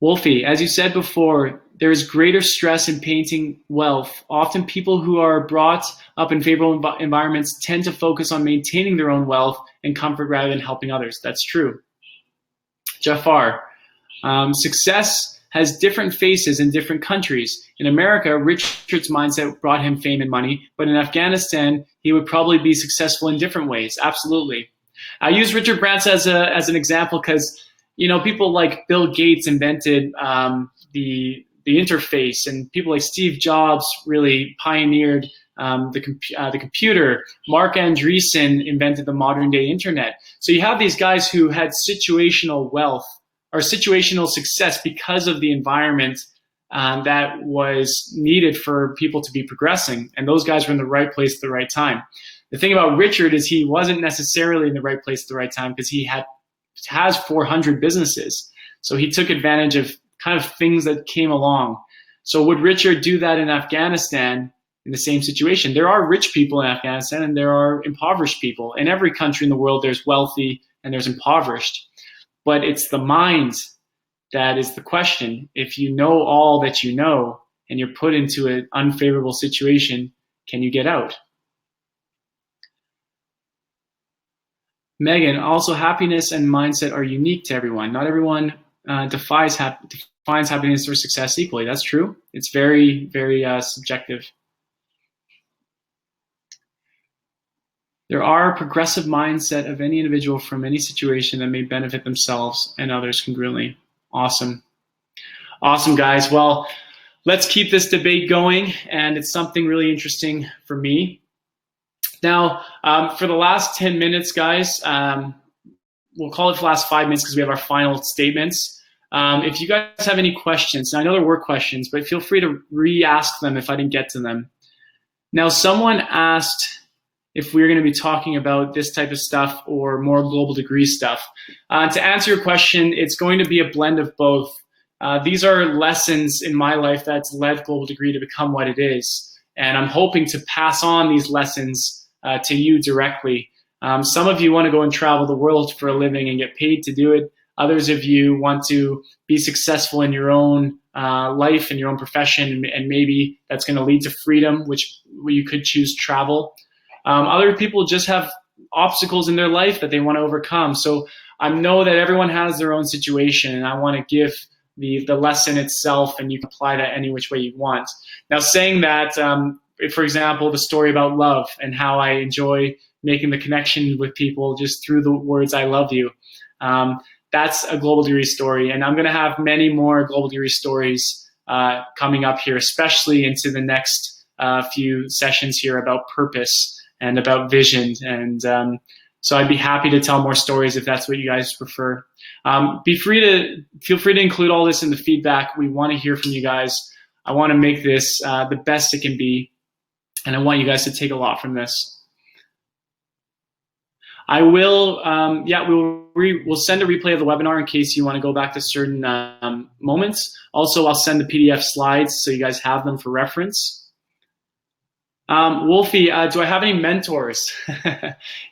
Wolfie, as you said before, there is greater stress in painting wealth. Often people who are brought up in favorable environments tend to focus on maintaining their own wealth and comfort rather than helping others. That's true. Jafar, success has different faces in different countries. In America, Richard's mindset brought him fame and money, but in Afghanistan, he would probably be successful in different ways. Absolutely. I use Richard Branson as an example because people like Bill Gates invented the interface, and people like Steve Jobs really pioneered the computer. Mark Andreessen invented the modern day internet. So you have these guys who had situational wealth or situational success because of the environment that was needed for people to be progressing. And those guys were in the right place at the right time. The thing about Richard is he wasn't necessarily in the right place at the right time because he has 400 businesses. So he took advantage of kind of things that came along. So would Richard do that in Afghanistan in the same situation? There are rich people in Afghanistan and there are impoverished people. In every country in the world, there's wealthy and there's impoverished. But it's the mind that is the question. If you know all that you know and you're put into an unfavorable situation, can you get out? Megan, also happiness and mindset are unique to everyone. Not everyone defines happiness or success equally. That's true. It's very, very subjective. There are a progressive mindset of any individual from any situation that may benefit themselves and others congruently. Awesome. Awesome, guys. Well, let's keep this debate going, and it's something really interesting for me. Now, for the last 10 minutes, guys, we'll call it for the last 5 minutes because we have our final statements. If you guys have any questions, now I know there were questions, but feel free to re-ask them if I didn't get to them. Now, someone asked if we were going to be talking about this type of stuff or more global degree stuff. To answer your question, it's going to be a blend of both. These are lessons in my life that's led Global Degree to become what it is. And I'm hoping to pass on these lessons to you directly. Some of you want to go and travel the world for a living and get paid to do it. Others of you want to be successful in your own life and your own profession, and maybe that's going to lead to freedom, which you could choose travel. Other people just have obstacles in their life that they want to overcome. So I know that everyone has their own situation, and I want to give the lesson itself, and you can apply that any which way you want. Now, saying that, for example, the story about love and how I enjoy making the connection with people just through the words "I love you." That's a Global Degree story, and I'm going to have many more Global Degree stories coming up here, especially into the next few sessions here about purpose and about vision. And so I'd be happy to tell more stories if that's what you guys prefer. Feel free to include all this in the feedback. We want to hear from you guys. I want to make this the best it can be, and I want you guys to take a lot from this. I will, we'll send a replay of the webinar in case you want to go back to certain moments. Also, I'll send the PDF slides so you guys have them for reference. Wolfie, do I have any mentors?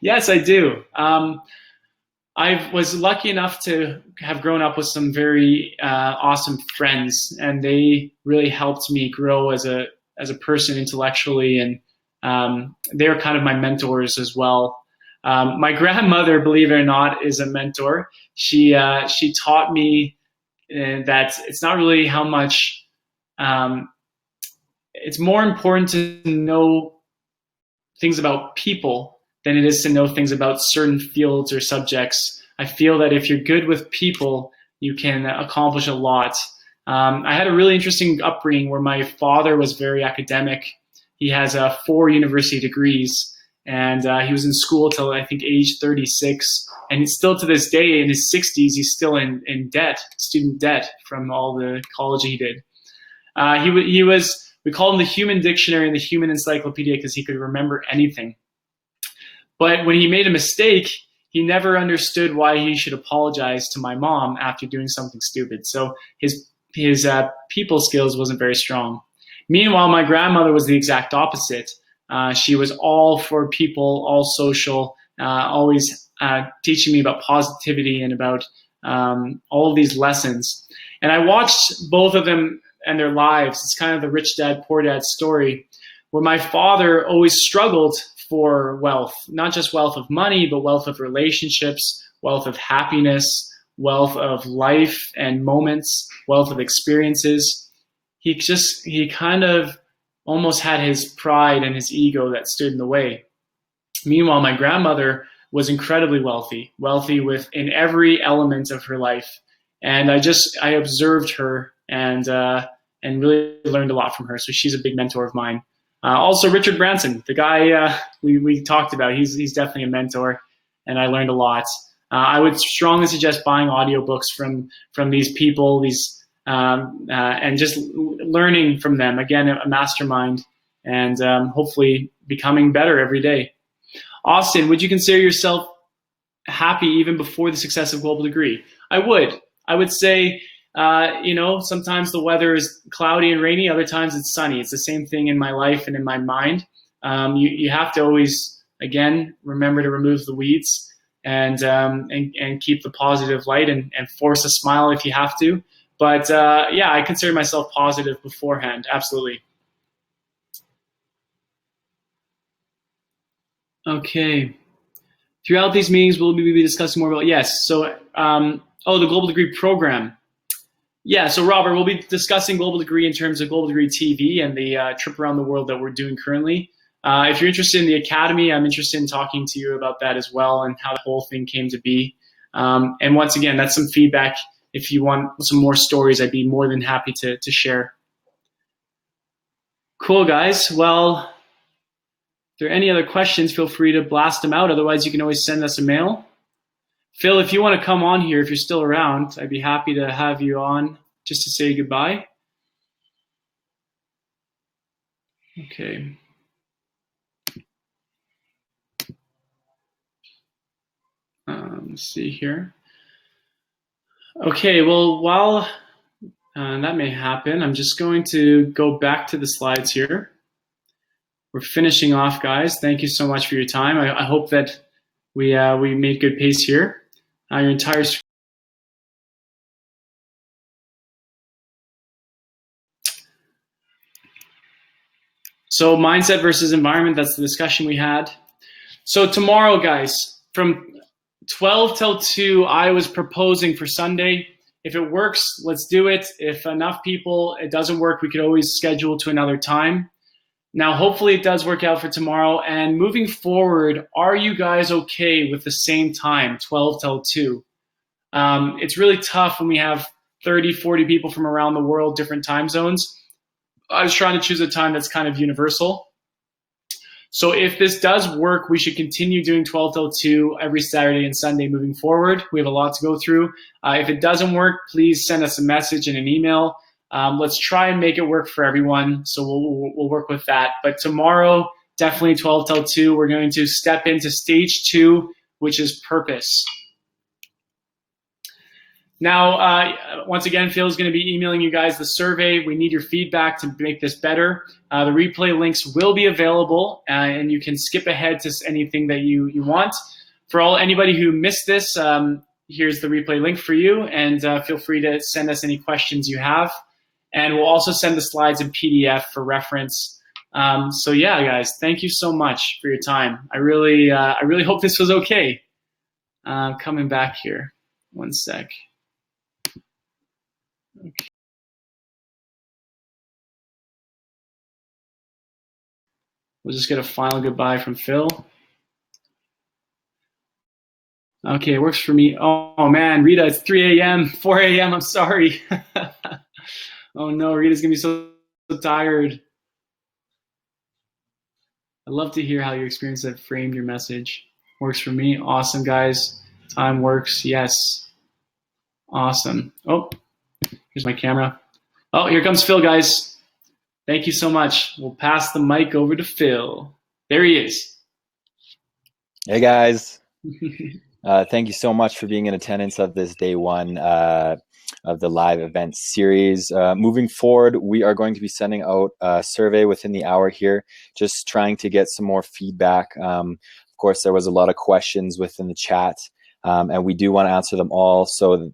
Yes, I do. I was lucky enough to have grown up with some very awesome friends, and they really helped me grow as a person intellectually, and they were kind of my mentors as well. My grandmother, believe it or not, is a mentor. She taught me that it's not really how much. It's more important to know things about people than it is to know things about certain fields or subjects. I feel that if you're good with people, you can accomplish a lot. I had a really interesting upbringing where my father was very academic. He has 4 university degrees, and he was in school till I think age 36. And he's still to this day in his 60s, he's still in debt, student debt from all the college he did. He was. We call him the human dictionary and the human encyclopedia because he could remember anything. But when he made a mistake, he never understood why he should apologize to my mom after doing something stupid. So his people skills wasn't very strong. Meanwhile, my grandmother was the exact opposite. She was all for people, all social, always teaching me about positivity and about all of these lessons. And I watched both of them and their lives. It's kind of the rich dad, poor dad story, where my father always struggled for wealth, not just wealth of money, but wealth of relationships, wealth of happiness, wealth of life and moments, wealth of experiences. He kind of almost had his pride and his ego that stood in the way. Meanwhile, my grandmother was incredibly wealthy in every element of her life. And I observed her and really learned a lot from her. So she's a big mentor of mine. Also, Richard Branson, the guy we talked about, he's definitely a mentor, and I learned a lot. I would strongly suggest buying audiobooks from these people, and just learning from them. Again, a mastermind, and hopefully becoming better every day. Austin, would you consider yourself happy even before the success of Global Degree? I would say, sometimes the weather is cloudy and rainy, other times it's sunny. It's the same thing in my life and in my mind. You have to always, again, remember to remove the weeds and keep the positive light and force a smile if you have to. But I consider myself positive beforehand, absolutely. Okay. Throughout these meetings, we'll be discussing more about, yes. So, the Global Degree program. Yeah, so Robert, we'll be discussing Global Degree in terms of Global Degree TV and the trip around the world that we're doing currently. If you're interested in the Academy, I'm interested in talking to you about that as well and how the whole thing came to be. And once again, that's some feedback. If you want some more stories, I'd be more than happy to share. Cool, guys. Well, there are any other questions, feel free to blast them out. Otherwise, you can always send us a mail. Phil, if you want to come on here, if you're still around, I'd be happy to have you on just to say goodbye. Okay. Let's see here. Okay, well, while that may happen, I'm just going to go back to the slides here. We're finishing off, guys. Thank you so much for your time. I hope that we made good pace here. Your entire screen. So mindset versus environment, that's the discussion we had. So tomorrow, guys, from 12 till 2, I was proposing for Sunday. If it works, let's do it. If enough people, it doesn't work, we could always schedule to another time. Now, hopefully it does work out for tomorrow. And moving forward, are you guys okay with the same time, 12 till 2? It's really tough when we have 30, 40 people from around the world, different time zones. I was trying to choose a time that's kind of universal. So if this does work, we should continue doing 12 till 2 every Saturday and Sunday moving forward. We have a lot to go through. If it doesn't work, please send us a message and an email. Let's try and make it work for everyone. So we'll work with that. But tomorrow, definitely 12 till 2, we're going to step into stage 2, which is purpose. Now, once again, Phil is going to be emailing you guys the survey. We need your feedback to make this better. The replay links will be available, and you can skip ahead to anything that you want. For anybody who missed this, here's the replay link for you, and feel free to send us any questions you have. And we'll also send the slides in PDF for reference. So yeah, guys, thank you so much for your time. I really hope this was okay. Coming back here, one sec. Okay. We'll just get a final goodbye from Phil. Okay, it works for me. Oh man, Rita, it's 3 a.m., 4 a.m., I'm sorry. Oh no, Rita's gonna be so tired. I'd love to hear how your experience have framed your message. Works for me, awesome guys. Time works, yes. Awesome. Oh, here's my camera. Oh, here comes Phil, guys. Thank you so much. We'll pass the mic over to Phil. There he is. Hey, guys. Thank you so much for being in attendance of this day 1 of the live event series. Moving forward, we are going to be sending out a survey within the hour here, just trying to get some more feedback. Of course, there was a lot of questions within the chat. And we do want to answer them all. So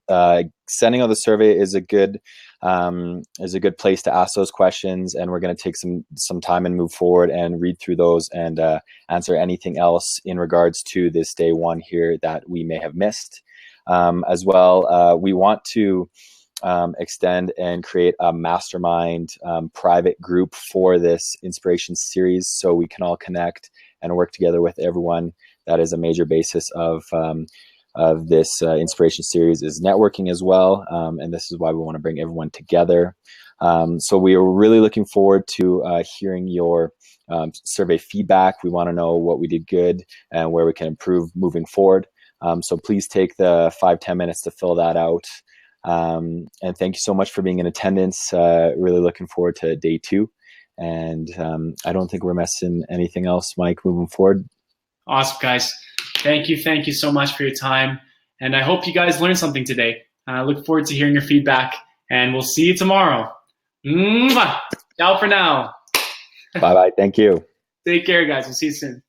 sending out the survey is a good place to ask those questions, and we're going to take some time and move forward and read through those and answer anything else in regards to this day 1 here that we may have missed. As well, we want to extend and create a mastermind private group for this inspiration series, so we can all connect and work together with everyone. That is a major basis of this inspiration series, is networking as well, and this is why we want to bring everyone together. So we are really looking forward to hearing your survey feedback. We want to know what we did good and where we can improve moving forward. So please take the 5-10 minutes to fill that out. And thank you so much for being in attendance. Really looking forward to day 2. And I don't think we're missing anything else, Mike, moving forward. Awesome, guys. Thank you so much for your time. And I hope you guys learned something today. I look forward to hearing your feedback, and we'll see you tomorrow. Mwah! Ciao for now. Bye-bye. Thank you. Take care, guys. We'll see you soon.